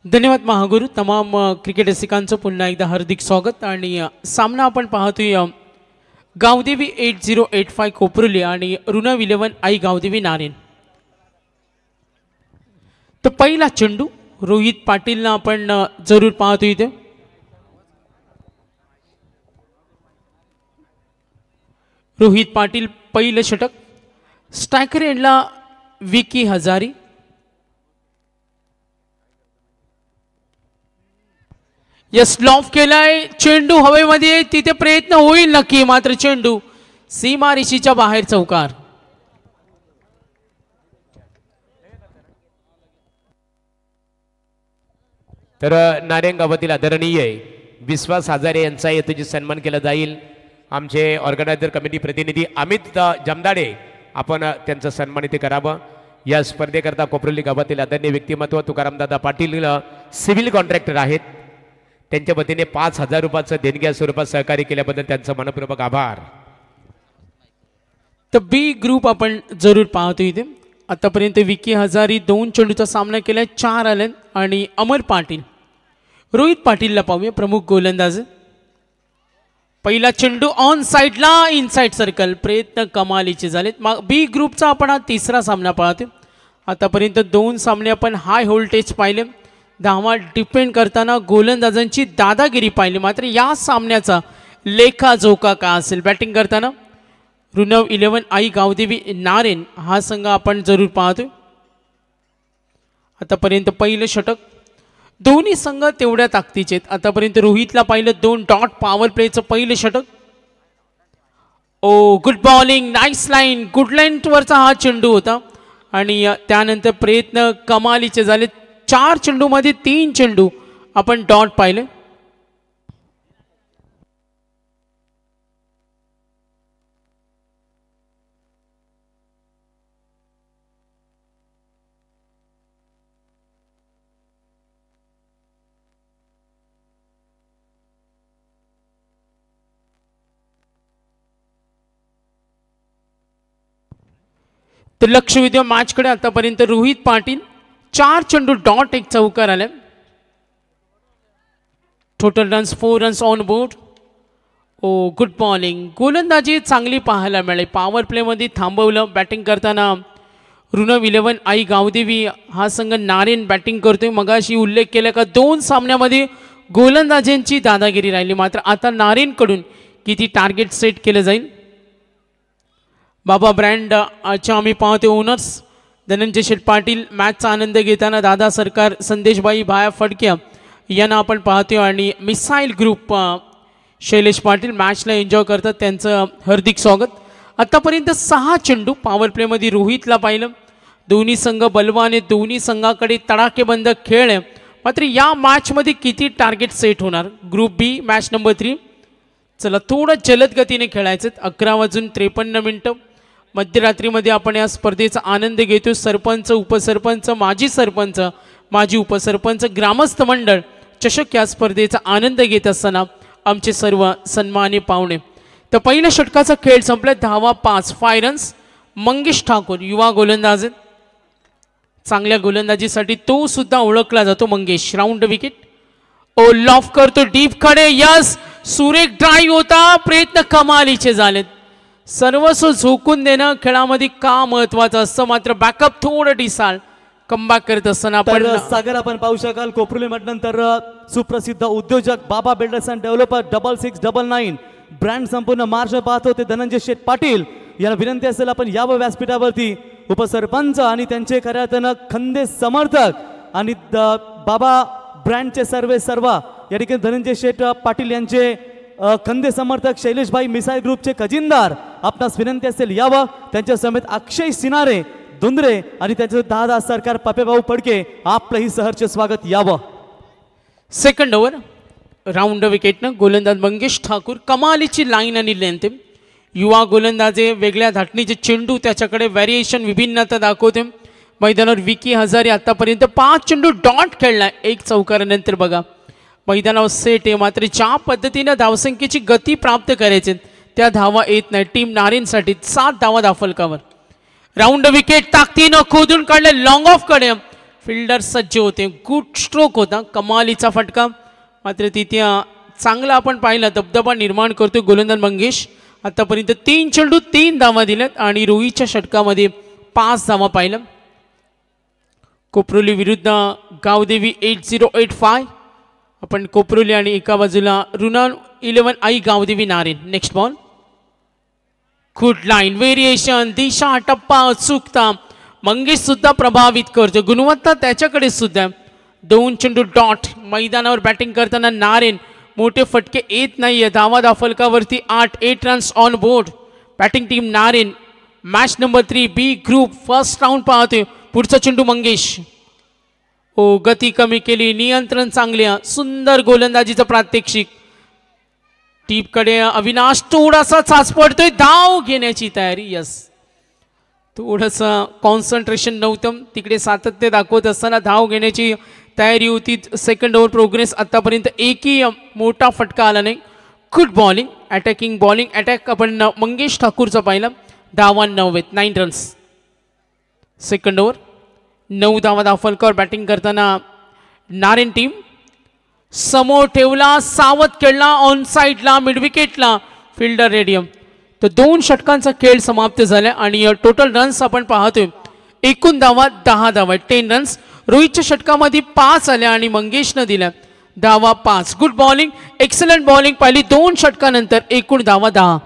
धन्यवाद महागुरु। तमाम क्रिकेट रसिकांचं पुन्हा एकदा हार्दिक स्वागत। आणि सामना आपण पाहतोय गावदेवी 8085 कोपरुली आणि रुनव 11 आई गावदेवी नारेन। तो पहिला चेंडू रोहित पाटीलना आपण जरूर पाहतोय इथे। रोहित पाटील पहिलं षटक। स्ट्रायकर एंडला विकी हजारी। यस लॉफ केलाय, चेंडू हवेमध्ये, तिथे प्रयत्न होईल नक्की, मात्र चेंडू सीमारेषेच्या बाहेर चौकार। तर नारेन गावातील आदरणीय विश्वास हजारे यांचा येथे सन्मान केला जाईल। आमचे ऑर्गनायझर कमिटी प्रतिनिधी अमित जमदाडे आपण त्यांचा सन्मान इथे करावा। या स्पर्धेकरता कोपरुली गावातील आदरणीय व्यक्तिमत्व तुकारामदादा पाटील सिव्हिल कॉन्ट्रॅक्टर आहेत। त्यांच्या वतीने 5000 रुपयाचं देणग्या स्वरूपात सहकार्य केल्याबद्दल त्यांचा मनपूर्वक आभार। तर बी ग्रुप आपण जरूर पाहतो इथे। आतापर्यंत विकी हजारी 2 चेंडूचा सामना केलाय, 4 आले। आणि अमर पाटील रोहित पाटीलला पाहूया प्रमुख गोलंदाज। पहिला चेंडू ऑन साइडला, इनसाइड सर्कल, प्रयत्न कमालीचे झालेत। बी ग्रुपचा आपण हा तिसरा सामना पाहतोय। आतापर्यंत 2 सामने आपण हाय व्होल्टेज पाहिले, धावा डिपेंड करताना गोलंदाजांची दादागिरी पाहिली। मात्र या सामन्याचा लेखाजोखा का असेल, बॅटिंग करताना रुनव 11 आई गावदेवी नारेन हा संघ आपण जरूर पाहतोय। आतापर्यंत पहिलं षटक, दोन्ही संघ तेवढ्या ताकदीचे आहेत। आतापर्यंत रोहितला पाहिलं 2 डॉट पॉवर प्लेचं पहिलं षटक। Oh good bowling, nice line, good line वरचा हा चेंडू होता। आणि त्यानंतर प्रयत्न कमालीचे झाले, 4 चेंडूमध्ये 3 चेंडू आपण डॉट पाहिले। तर लक्ष विद्या मॅचकडे। आतापर्यंत रोहित पाटील 4 चेंडू डॉट, 1 चौकार आले। Total runs 4 runs on board. Oh good bowling, गोलंदाजी चांगली पाहायला मिळाली, पॉवर प्लेमध्ये थांबवलं। बॅटिंग करताना रुनव 11 आई गावदेवी हा संघ नारेन बॅटिंग करतोय। मगाशी उल्लेख केला का 2 सामन्यामध्ये गोलंदाजांची दादागिरी राहिली, मात्र आता नारेनकडून किती टार्गेट सेट केलं जाईल। बाबा ब्रँड च्या आम्ही पाहतो ओनर्स धनंजय शेठ पाटील मॅचचा आनंद घेताना, दादा सरकार, संदेशबाई भाया फडक्या यांना आपण पाहतोय। आणि मिसाईल ग्रुप शैलेश पाटील मॅचला एन्जॉय करतात, त्यांचं हार्दिक स्वागत। आतापर्यंत 6 चेंडू पॉवर प्लेमध्ये रोहितला पाहिलं। दोन्ही संघ बलवान आहेत, दोन्ही संघाकडे तडाखेबंद खेळ आहे। मात्र या मॅचमध्ये किती टार्गेट सेट होणार, ग्रुप बी मॅच नंबर 3। चला थोडं जलद गतीने खेळायचं। 11:53 मध्यरात्रीमध्ये आपण या स्पर्धेचा आनंद घेतो। सरपंच, उपसरपंच, माजी सरपंच, माजी उपसरपंच, ग्रामस्थ मंडळ चषक या स्पर्धेचा आनंद घेत असताना आमचे सर्व सन्मानी पाहुणे। तर पहिल्या षटकाचा खेळ संपला, धावा 5, 5 रन्स। मंगेश ठाकूर युवा गोलंदाज, चांगल्या गोलंदाजीसाठी तो सुद्धा ओळखला जातो मंगेश। राऊंड विकेट, ओ लॉफ करतो डीप कडे, यस सुरेख ड्राईव्ह होता, प्रयत्न कमालीचे झालेत। सर्वस्व झोकून देणं खेळामध्ये का महत्वाचं असतं, मात्र बॅकअप थोडं डिसाळ कमबॅक करत असताना आपण सागर आपण पाहू शकाल। कोपरुली म्हटल्यानंतर सुप्रसिद्ध उद्योजक बाबा बिल्डर्स अँड डेव्हलपर 6699 ब्रँड संपूर्ण महाराष्ट्र पाहतो ते धनंजय शेठ पाटील यांना विनंती असेल आपण यावं व्यासपीठावरती। उपसरपंच आणि त्यांचे खऱ्यातनं खंदे समर्थक आणि बाबा ब्रँडचे सर्व या ठिकाणी धनंजय शेठ पाटील यांचे खंदे समर्थक शैलेशभाई मिसाईल ग्रुपचे खजिनदार आपणास विनंती असेल यावं। त्यांच्या समेत अक्षय सिनारे दुंदरे आणि त्यांचे दादा सरकार पपेभाऊ फडके आपलंही सहर्ष स्वागत यावं। सेकंड ओव्हर, राऊंड विकेटनं गोलंदाज मंगेश ठाकूर, कमालीची लाईन आणि लेंथ। युवा गोलंदाजे वेगळ्या धाटणीचे चेंडू, त्याच्याकडे व्हेरिएशन विभिन्नता दाखवते। मैदानावर विकी हजारे आतापर्यंत 5 चेंडू डॉट खेळलाय, 1 चौकारानंतर बघा मैदानावर सेट आहे। मात्र ज्या पद्धतीने धावसंख्येची गती प्राप्त करायचे त्या धावा येत नाही। टीम नारेनसाठी 7 धावा दाफलकावर। राऊंड विकेट ताकदीनं खोदून काढले, लॉंग ऑफ कडे फिल्डर सज्ज होते. गुड स्ट्रोक होता, कमालीचा फटका. मात्र तिथे चांगला आपण पाहिला दबदबा निर्माण करतो गोलंदाज मंगेश. आतापर्यंत 3 चेंडू 3 धावा दिल्यात आणि रोहितच्या षटकामध्ये 5 धावा पाहिलं. कोपरोली विरुद्ध गावदेवी 8085. आपण कोपरोली आणि एका बाजूला रुना 11 Aai Gavdevi Naren. Next ball. Good line variation, दिशा टप्पा अचूकता मंगेश सुद्धा प्रभावित करतो. गुणवत्ता त्याच्याकडे सुद्धा. 2 चेंडू डॉट. मैदानावर बॅटिंग करताना नारेन मोठे फटके येत नाहीये. धावा फलकावरती 8 runs on board. Batting team Naren. Match number 3 B group first round पाहतोय. पुढचा चेंडू मंगेश. ओ गती कमी केली, नियंत्रण चांगले, सुंदर गोलंदाजीचं प्रात्यक्षिक. टीपकडे अविनाश थोडासा चाच पडतोय. धाव घेण्याची तयारी. यस, थोडंसं कॉन्सन्ट्रेशन नव्हतं तिकडे, सातत्य दाखवत असताना धाव घेण्याची तयारी होती. Second over progress. आतापर्यंत एकही मोठा फटका आला नाही. Good bowling, attacking bowling. Attack आपण मंगेश ठाकूरचा पाहिला. धावा 9 रन्स. सेकंड ओव्हर 9 धावा दाफलकर. बॅटिंग करताना नारेन टीम. समोर ठेवला, सावध खेळला, ऑन साईडला, मिडविकेटला, फिल्डर रेडियम. तर 2 षटकांचा खेळ समाप्त झाला आणि टोटल रन्स आपण पाहतोय. एकूण धावा 10 धावा, 10 रन्स. रोहितच्या षटकामध्ये 5 आल्या आणि मंगेशनं दिल्या धावा 5. गुड बॉलिंग, एक्सलंट बॉलिंग पाहिली 2 षटकानंतर. एकूण धावा 10.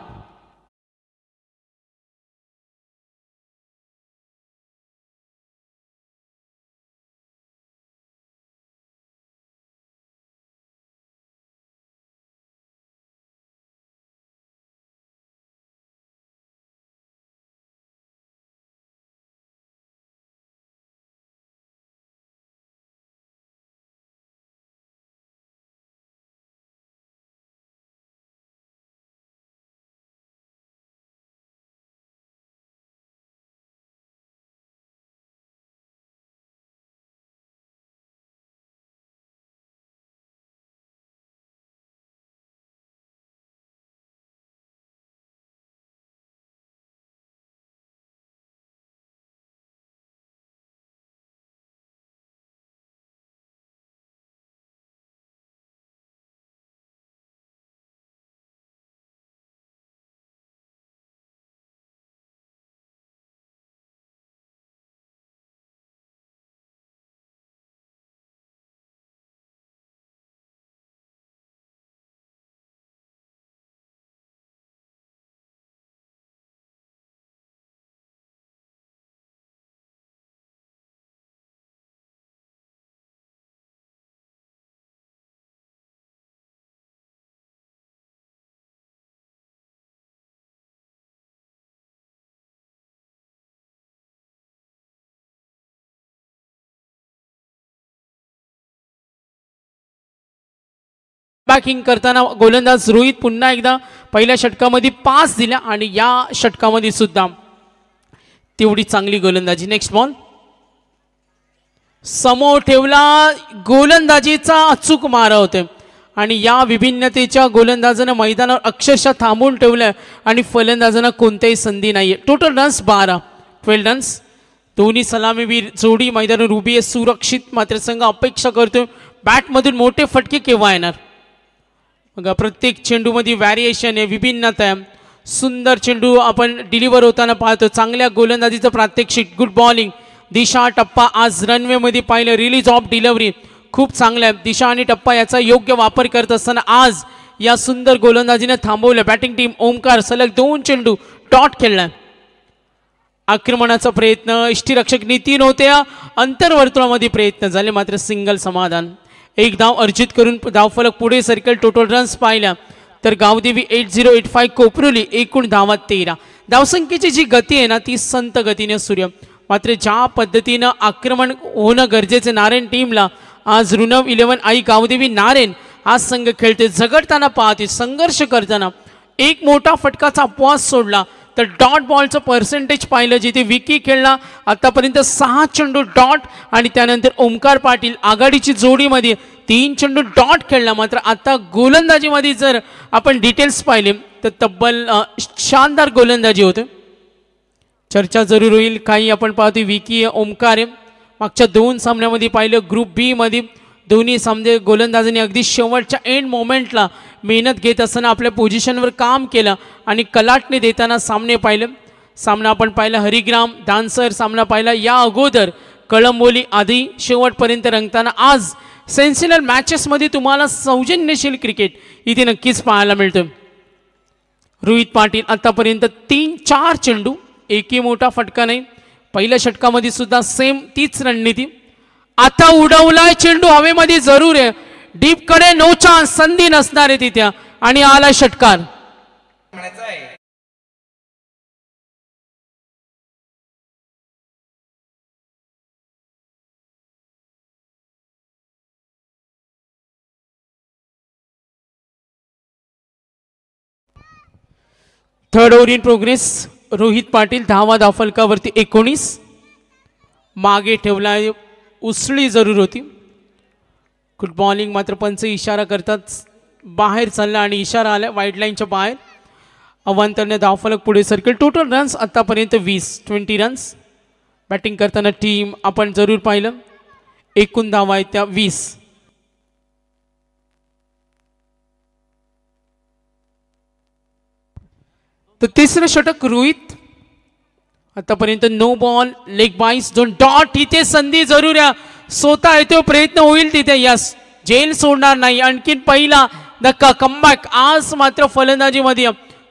बॅकिंग करताना गोलंदाज रोहित पुन्हा एकदा पहिल्या षटकामध्ये 5 दिल्या आणि या षटकामध्ये सुद्धा तेवढी चांगली गोलंदाजी. Next ball. समोर ठेवला, गोलंदाजीचा अचूक मारा होते आणि या विभिन्नतेच्या गोलंदाजानं मैदानावर अक्षरशः थांबवून ठेवलं आणि फलंदाजांना कोणत्याही संधी नाहीये. Total runs 12, 12 runs. दोन्ही सलामीवीर जोडी मैदानावर उभी आहे सुरक्षित. मात्र संघ अपेक्षा करतोय बॅटमधून मोठे फटके केव्हा येणार. बघा प्रत्येक चेंडूमध्ये व्हॅरिएशन आहे, विभिन्नता आहे. सुंदर चेंडू आपण डिलिव्हर होताना पाहतो. चांगल्या गोलंदाजीचं प्रात्यक्षिक. Good bowling. दिशा टप्पा आज रनवेमध्ये पाहिलं. रिलीज ऑफ डिलिव्हरी खूप चांगलं आहे. दिशा आणि टप्पा याचा योग्य वापर करत असताना आज या सुंदर गोलंदाजीने थांबवलं. बॅटिंग टीम ओमकार सलग 2 चेंडू डॉट खेळला. आक्रमणाचा प्रयत्न इष्टिरक्षक नितीन होते. अंतर्वर्तुळामध्ये प्रयत्न झाले मात्र सिंगल समाधान. एक धाव अर्जित करून धावफलक पुढे सर्कल. टोटल रन्स पाहिल्या तर गावदेवी 8085 कोपरोली. एकूण धावा 13. धावसंख्येची जी गती आहे ना ती संत गतीने सूर्य. मात्र ज्या पद्धतीनं आक्रमण होणं गरजेचं नारायण टीमला आज रुनव 11 आई गावदेवी नारेन आज संघ खेळते. झगडताना पाहते, संघर्ष करताना एक मोठा फटकाचा अपवास सोडला तर डॉट बॉलचं पर्सेंटेज पाहिलं जिथे विकी खेळला आतापर्यंत 6 चेंडू डॉट आणि त्यानंतर ओमकार पाटील आघाडीची जोडीमध्ये 3 चेंडू डॉट खेळला. मात्र आता गोलंदाजीमध्ये जर आपण डिटेल्स पाहिले तर तब्बल शानदार गोलंदाजी होते. चर्चा जरूर होईल. काही आपण पाहतो विकी ओमकार आहे मागच्या 2 सामन्यामध्ये पाहिलं ग्रुप बी मध्ये दोन्ही सामने गोलंदाजांनी अगदी शेवटच्या एंड मोमेंटला मेहनत घेत असताना आपल्या पोझिशनवर काम केलं आणि कलाटणे देताना सामने पाहिलं. सामना आपण पाहिला हरिग्राम डान्सर सामना पाहिला या अगोदर कळंबोली आधी शेवटपर्यंत रंगताना. आज सेन्सिनल मॅचेसमध्ये तुम्हाला सौजन्यशील क्रिकेट इथे नक्कीच पाहायला मिळतं. रोहित पाटील आतापर्यंत 3-4 चेंडू एकही मोठा फटका नाही. पहिल्या षटकामध्ये सुद्धा सेम तीच रणनीती. आता उडवलाय चेंडू हवेमध्ये जरूर आहे डीप कडे नो चान्स संधी नसणार आहे तिथे आणि आला षटकार. Third over in progress. Rohit Patil धावा धावफलकावरती 19. मागे ठेवला उसळी जरूर होती. गुड बॉलिंग मात्र पंच इशारा करतात बाहेर चालला आणि इशारा आला वाईड लाईनच्या बाहेर. अवांतरने धावफलक पुढे सरकेल. टोटल रन्स आतापर्यंत 20 रन्स. बॅटिंग करताना टीम आपण जरूर पाहिलं एकूण धावा आहेत त्या 20. तर तिसरं षटक रोहित आतापर्यंत नो बॉल लेग बाईस दोन डॉट. इथे संधी जरूर या स्वतः येतो प्रयत्न होईल तिथे. यस जेल सोडणार नाही. आणखीन पहिला धक्का कमबॅक. आज मात्र फलंदाजीमध्ये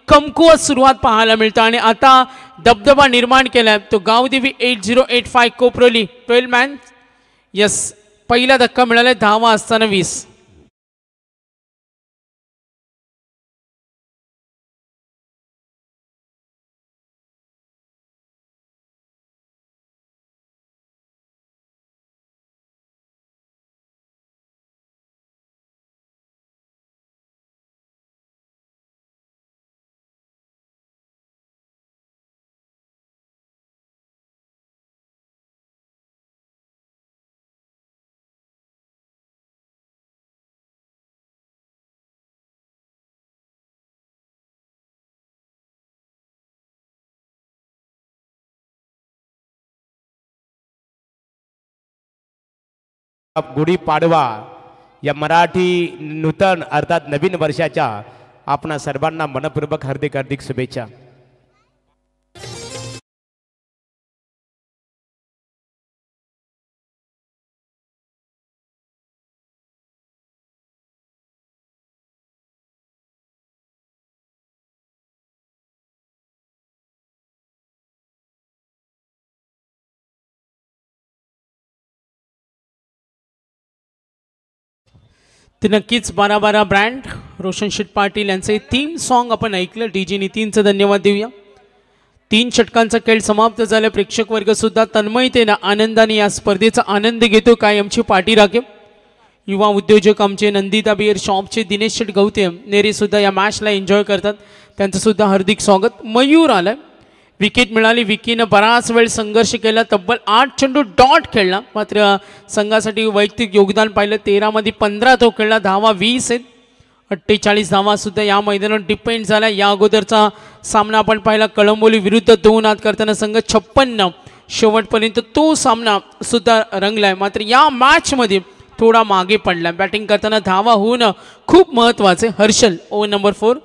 कमकुवत सुरुवात पाहायला मिळतं आणि आता दबदबा निर्माण केलाय तो गावदेवी 8085 कोपरोली 12 मॅन. यस पहिला धक्का मिळाला धावा असताना 20. गुढीपाडवा या मराठी नूतन अर्थात नवीन वर्षाच्या आपणा सर्वांना मनपूर्वक हार्दिक हार्दिक शुभेच्छा. ते नक्कीच 12-12 ब्रँड रोशन शेट पाटील यांचे थीम सॉन्ग आपण ऐकलं. डीजे नितीनचं धन्यवाद देऊया. 3 षटकांचा खेळ समाप्त झाला. प्रेक्षक वर्ग सुद्धा तन्मयतेने आनंदाने या स्पर्धेचा आनंद घेतो. काय आमची पार्टी राखेल. युवा उद्योजक आमचे नंदिता बियर शॉपचे दिनेश शेट गवते नेरे सुद्धा या मॅचला एन्जॉय करतात. त्यांचं सुद्धा हार्दिक स्वागत. मयूर आलाय. विकेट मिळाली. विकीनं बराच वेळ संघर्ष केला. तब्बल 8 चेंडू डॉट खेळला. मात्र संघासाठी वैयक्तिक योगदान पाहिलं 13 मध्ये 15 तो खेळला. धावा 20 आहेत. 48 धावा सुद्धा या मैदानावर डिपेंड झाला. या अगोदरचा सामना आपण पाहिला कळंबोली विरुद्ध 2 आत करताना संघ 56 शेवटपर्यंत तो सामना सुद्धा रंगलाय. मात्र या मॅचमध्ये थोडा मागे पडला. बॅटिंग करताना धावा होणं खूप महत्त्वाचे. Harshal over number 4.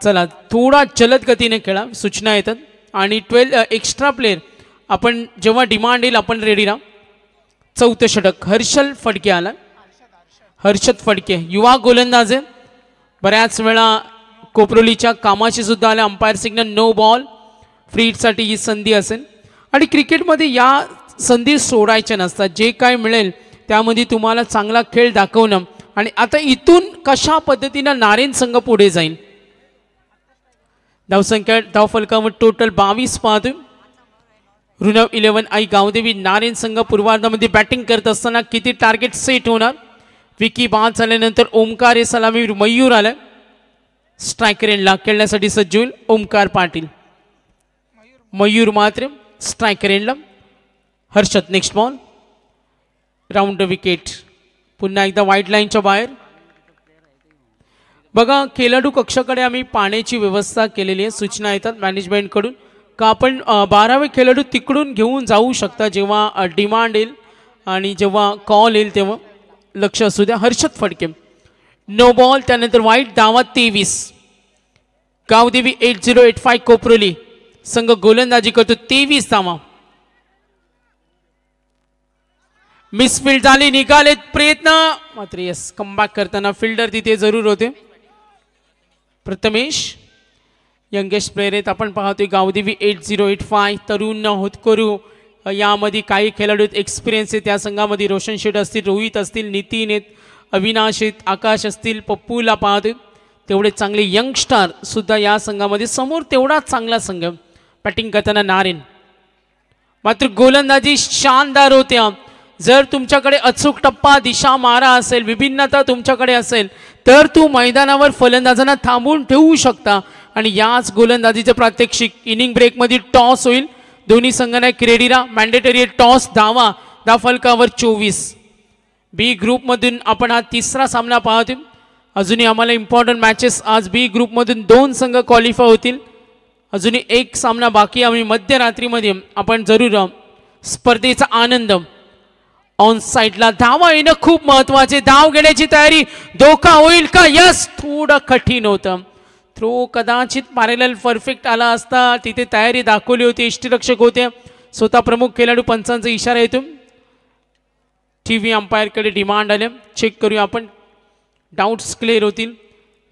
चला थोडा जलद गतीने खेळा सूचना येतात आणि 12 एक्स्ट्रा प्लेयर आपण जेव्हा डिमांड येईल आपण रेडी राहा. 4थं षटक हर्षल फडके आला. हर्षद फडके युवा गोलंदाज आहे. बऱ्याच वेळा कोपरोलीच्या कामाशी सुद्धा आल्या. Umpire signal no ball. Free हिटसाठी ही संधी असेल आणि क्रिकेटमध्ये या संधी सोडायच्या नसतात. जे काय मिळेल त्यामध्ये तुम्हाला चांगला खेळ दाखवणं आणि आता इथून कशा पद्धतीनं नारेन संघ पुढे जाईल. धावसंख्या धावफलकावर टोटल 22 पाहतोय. ऋणव 11 आई गावदेवी नारेन संघ पूर्वार्धामध्ये बॅटिंग करत असताना किती टार्गेट सेट होणार. विकी बाद झाल्यानंतर ओमकार हे सलामी मयूर आलाय. स्ट्रायकर एंडला खेळण्यासाठी सज्ज होईल ओमकार पाटील. मयूर मात्र स्ट्रायकर एंडला. Harshad next ball. Round wicket. पुन्हा एकदा वाईड लाईनच्या बाहेर. बघा खेळाडू कक्षाकडे आम्ही पाण्याची व्यवस्था केलेली आहे. सूचना येतात मॅनेजमेंटकडून का आपण 12वे खेळाडू तिकडून घेऊन जाऊ शकता जेव्हा डिमांड येईल आणि जेव्हा कॉल येईल तेव्हा लक्ष असू द्या. Harshad Phadke no ball. त्यानंतर वाईट धावा 23. गावदेवी 8085 कोपरोली संघ गोलंदाजी करतो. 23 धावा. मिसफील्ड झाली, निघालेत प्रयत्न मात्र यस कमबॅक करताना फिल्डर तिथे जरूर होते. प्रथमेश यंगेस्ट प्लेयर आहेत. आपण पाहतोय गावदेवी 8085 तरुण होतकरू यामध्ये काही खेळाडू एक्सपिरियन्स आहे. त्या संघामध्ये रोशन शेठ असतील, रोहित असतील, नितीन आहेत, अविनाश आहेत, आकाश असतील, पप्पूला पाहतोय. तेवढे चांगले यंगस्टार सुद्धा या संघामध्ये. समोर तेवढाच चांगला संघ बॅटिंग करताना नारेन. मात्र गोलंदाजी शानदार होत्या. जर तुमच्याकडे अचूक टप्पा दिशा मारा असेल, विभिन्नता तुमच्याकडे असेल तर तू मैदानावर फलंदाजांना थांबवून ठेवू शकता. आणि याच गोलंदाजीचे प्रात्यक्षिक इनिंग ब्रेकमध्ये टॉस होईल. दोन्ही संघांना क्रेडिरा मॅन्डेटरी टॉस. धावा फलकावर 24. बी ग्रुपमधून आपण हा तिसरा सामना पाहतोय. अजूनही आम्हाला इम्पॉर्टंट मॅचेस आज बी ग्रुपमधून 2 संघ क्वालिफाय होतील. अजूनही एक सामना बाकी. आम्ही मध्यरात्रीमध्ये आपण जरूर स्पर्धेचा आनंद. ऑन साईडला धावा येणं खूप महत्वाचे. धाव घेण्याची तयारी. धोका होईल का? यस थोडं कठीण होतं. थ्रो कदाचित पॅरलल परफेक्ट आला असता. तिथे तयारी दाखवली होती. यष्टीरक्षक होते. स्वतः प्रमुख खेळाडू पंचांचा इशारा येतो. टीव्ही अंपायरकडे डिमांड आले. चेक करूया आपण. डाऊट्स क्लिअर होतील.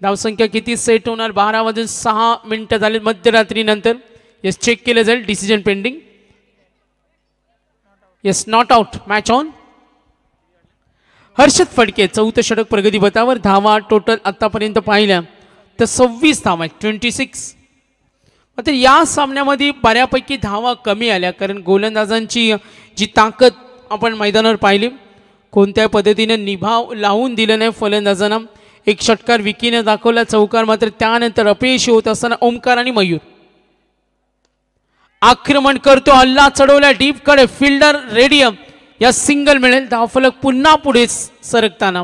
धावसंख्या किती सेट होणार? 12 झाले मध्यरात्रीनंतर. यस चेक केलं जाईल. Decision pending. Yes not out. Match on. Harshad Phadke 4थं षटक प्रगती पथावर. धावा टोटल आतापर्यंत पाहिल्या तर 26 धावा आहेत. 26. मात्र या सामन्यामध्ये बऱ्यापैकी धावा कमी आल्या कारण गोलंदाजांची जी ताकद आपण मैदानावर पाहिली कोणत्या पद्धतीने निभाव लावून दिलं नाही फलंदाजांना. एक षटकार विकीने दाखवला, चौकार मात्र त्यानंतर अपयशी होत असताना ओमकार आणि मयूर. आक्रमण करतो, हल्ला चढवला डीप कडे. फिल्डर रेडियम या सिंगल मिळेल. धावफलक पुन्हा पुढे सरकताना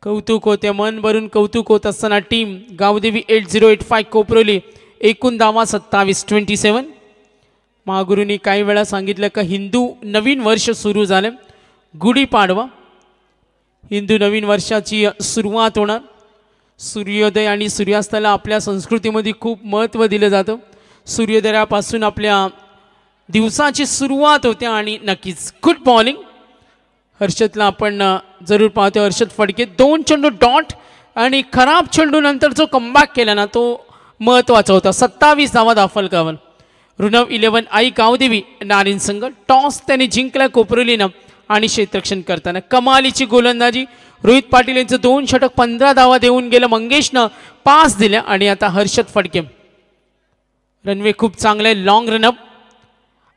कौतुक होते. मन भरून कौतुक होत असताना टीम गावदेवी 8085 कोपरोली. एकूण धावा 27. 27. महागुरूंनी काही वेळा सांगितलं का हिंदू नवीन वर्ष सुरू झालं. गुढीपाडवा हिंदू नवीन वर्षाची सुरुवात होणार. सूर्योदय आणि सूर्यास्ताला आपल्या संस्कृतीमध्ये खूप महत्त्व दिलं जातं. सूर्योदयापासून आपल्या दिवसाची सुरुवात होते आणि नक्कीच गुड बॉलिंग. हर्षदला आपण जरूर पाहतो. हर्षद फडके 2 चेंडू डॉट आणि खराब चेंडूनंतर जो कमबॅक केला ना तो महत्त्वाचा होता. 27 धावा धावफलकावर. रुनव 11 आई गावदेवी नारिन संघ. टॉस त्याने जिंकला कोपरोलीनं आणि क्षेत्ररक्षण करताना कमालीची गोलंदाजी. रोहित पाटील यांचं 2 षटक 15 धावा देऊन गेलं. मंगेशनं 5 दिल्या आणि आता हर्षद फडके. रनवे खूप चांगला आहे. Long run-up.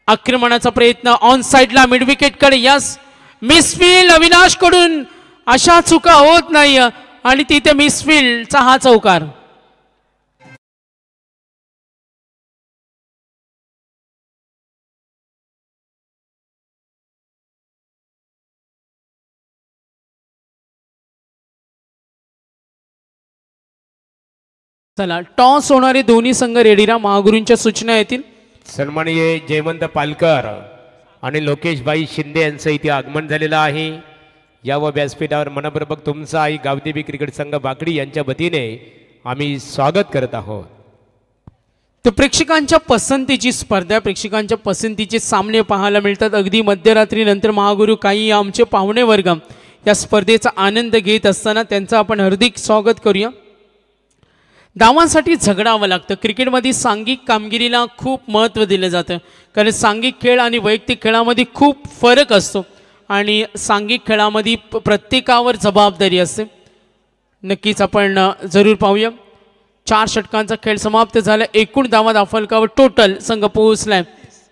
आक्रमणाचा प्रयत्न ऑन साईडला मिड विकेटकडे. यस मिसफील्ड अविनाश कडून. अशा चुका होत नाही आणि तिथे मिसफील्डचा हा चौकार. चला टॉस होणारे दोन्ही संघ रेडीरा. महागुरूंच्या सूचना येतील. सन्माननीय जयवंत पालकर आणि लोकेशभाई शिंदे यांचं इथे आगमन झालेलं आहे. या व व्यासपीठावर मनपूर्वक तुमचा आई गावदेवी क्रिकेट संघ बाकडी यांच्या वतीने आम्ही स्वागत करत आहोत. तर प्रेक्षकांच्या पसंतीची स्पर्धा, प्रेक्षकांच्या पसंतीचे सामने पाहायला मिळतात. अगदी मध्यरात्रीनंतर महागुरू काही आमचे पाहुणे वर्ग या स्पर्धेचा आनंद घेत असताना त्यांचं आपण हार्दिक स्वागत करूया. धावांसाठी झगडावं लागतं. क्रिकेटमध्ये सांघिक कामगिरीला खूप महत्त्व दिलं जातं कारण सांघिक खेळ आणि वैयक्तिक खेळामध्ये खूप फरक असतो आणि सांघिक खेळामध्ये प्रत्येकावर जबाबदारी असते. नक्कीच आपण जरूर पाहूया. 4 षटकांचा खेळ समाप्त झाला. एकूण धावा धावफलकावर टोटल संघ पोहोचलाय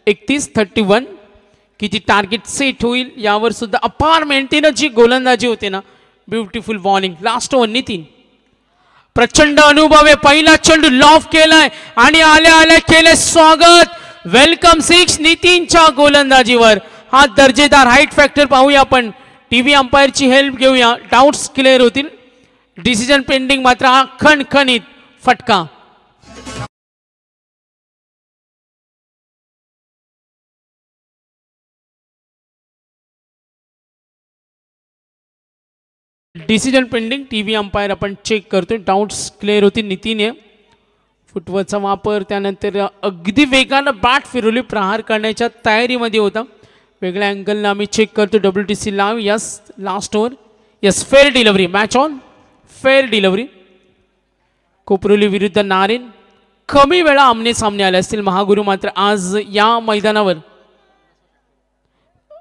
31-31. किती टार्गेट सेट होईल यावर सुद्धा अपार मेहनतीनं जी गोलंदाजी होते ना. Beautiful bowling. Last over Nitin. प्रचंड अनुभव आहे. पहिला चेंडू लॉफ केलाय आणि आल्या आल्या केले स्वागत. वेलकम 6 नितीनच्या गोलंदाजीवर. हा दर्जेदार हाईट फॅक्टर पाहूया आपण. टीव्ही अंपायरची हेल्प घेऊया. डाऊट्स क्लिअर होतील. डिसिजन पेंडिंग मात्र खणखणीत फटका. Decision pending. टीव्ही अंपायर आपण चेक करतो. डाऊट्स क्लिअर होती. नितीन फुटवर्कचा वापर, त्यानंतर अगदी वेगानं बॅट फिरवली, प्रहार करण्याच्या तयारीमध्ये होता. वेगळ्या अँगलनं आम्ही चेक करतो. WTC live. Yes, last over. Yes, fair delivery. Match on. Fair delivery. Koparoli विरुद्ध नारेन. कमी वेळा आमने सामने आले असतील. महागुरू मात्र आज या मैदानावर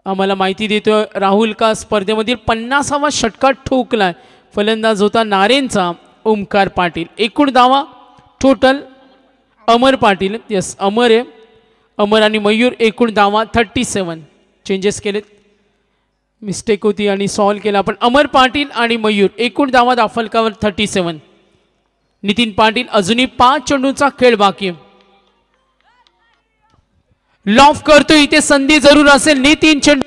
आम्हाला माहिती देतो. राहुल का स्पर्धेमधील 50वा षटका ठोकलाय. फलंदाज होता नारेनचा ओमकार पाटील. एकूण धावा टोटल अमर पाटील. यस, अमर आहे. अमर आणि मयूर. एकूण धावा 37. चेंजेस केलेत, मिस्टेक होती आणि सॉल्व केला आपण. अमर पाटील आणि मयूर. एकूण धावा दाफलकावर 37. नितीन पाटील. अजूनही 5 चेंडूचा खेळ बाकी. लॉफ करतो. इथे संधी जरूर असेल. नितीन चेंडू.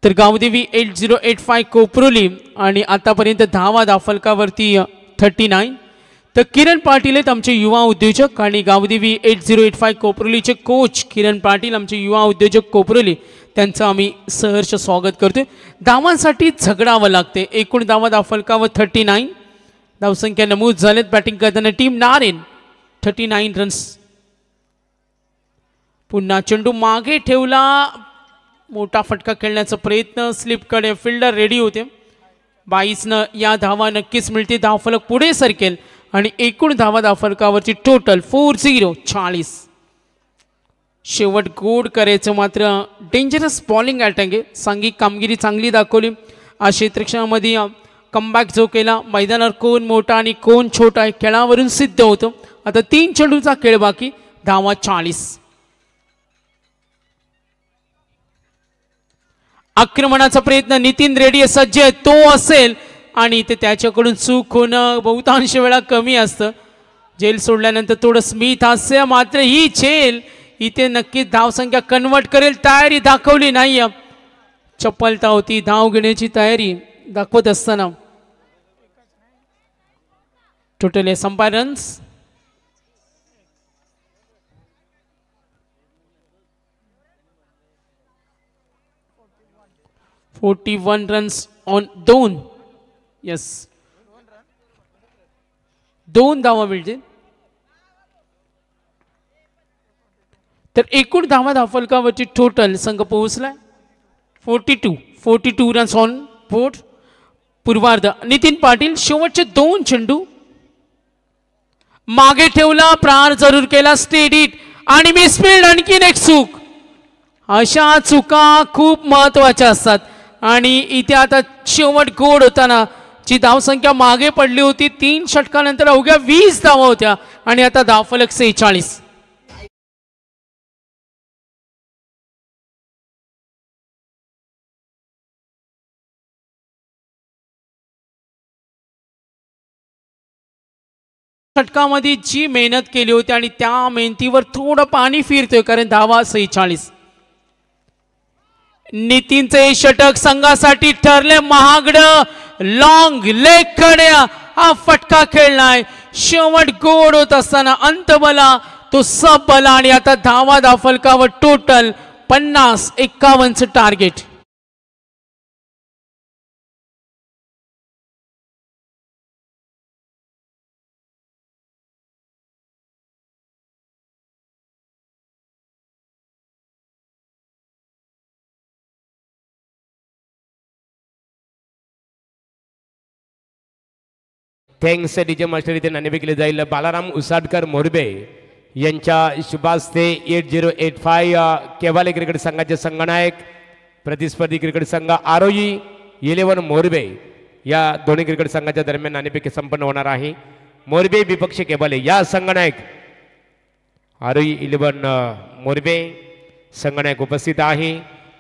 तर गावदेवी 8085 कोपरोली आणि आतापर्यंत धावा दाफलकावरती 39. तर किरण पाटील आहेत आमचे युवा उद्योजक आणि गावदेवी 8085 कोपरोलीचे कोच किरण पाटील, आमचे युवा उद्योजक कोपरोली, त्यांचं आम्ही सहर्ष स्वागत करतोय. धावांसाठी झगडावं लागते. एकूण धावा दाफलकावर 39. धावसंख्या नमूद झालेत. बॅटिंग करताना टीम नारेन 39 रन्स. पुन्हा चेंडू मागे ठेवला. मोठा फटका खेळण्याचा प्रयत्न. स्लिपकडे फिल्डर रेडी होते. 22 या धावा नक्कीच मिळते. धावफलक पुढे सरकेल आणि एकूण धावा धावफलकावरची टोटल 40. 40. शेवट गोड करायचं मात्र डेंजरस बॉलिंग अटॅक आहे. सांघिक कामगिरी चांगली दाखवली. आज क्षेत्रक्षणामध्ये कमबॅक जो केला. मैदानावर कोण मोठा आणि कोण छोटा आहे खेळावरून सिद्ध होतं. आता 3 चेंडूचा खेळ बाकी. धावा 40. आक्रमणाचा प्रयत्न. नितीन रेड्डी सज्ज आहे. तो असेल आणि ते त्याच्याकडून चूक होणं बहुतांश वेळा कमी असतं. झेल सोडल्यानंतर थोडं स्मिथ हास्य, मात्र ही झेल इथे नक्कीच धावसंख्या कन्वर्ट करेल. तयारी दाखवली नाही. चपलता होती. धाव घेण्याची तयारी दाखवत असताना टोटल आहे संपायर रन्स 41 रन्स ऑन 2. यस, 2 धावा मिळतील. तर एकूण धावा धावफलकावरची टोटल संघ पोहोचलाय 42 रन्स ऑन बोर्ड. पूर्वार्ध. नितीन पाटील शेवटचे 2 चेंडू मागे ठेवला. प्रार जरूर केला. स्टेडीट आणि मिसफील्ड. आणखीन एक चूक. अशा चुका खूप महत्वाच्या असतात आणि इथे आता शेवट गोड होताना जी धावसंख्या मागे पडली होती 3 षटकानंतर अवघ्या 20 धावा होत्या आणि आता धावफलक 46. षटकामध्ये जी मेहनत केली होती आणि त्या मेहनतीवर थोडं पाणी फिरतोय कारण धावा 46. नितीनचे षटक संघासाठी ठरले महागडं. लॉंग लेग कडे हा फटका खेळलाय. शेवट गोड होत असताना अंत बला तो सब बला आणि आता धावा धावफलकावर total 50-51 target. Thanks DJ master इथे नाणे केले जाईल. बालाराम उसाडकर मोरबे यांच्या शुभास्ते 8085 केवाले क्रिकेट संघाचे संघनायक, प्रतिस्पर्धी क्रिकेट संघ आरोही 11 मोरबे या दोन्ही क्रिकेट संघाच्या दरम्यान नाणेफेक संपन्न होणार आहे. मोरबे विपक्ष केवाले या संघनायक आरोही 11 मोरबे संघनायक उपस्थित आहे.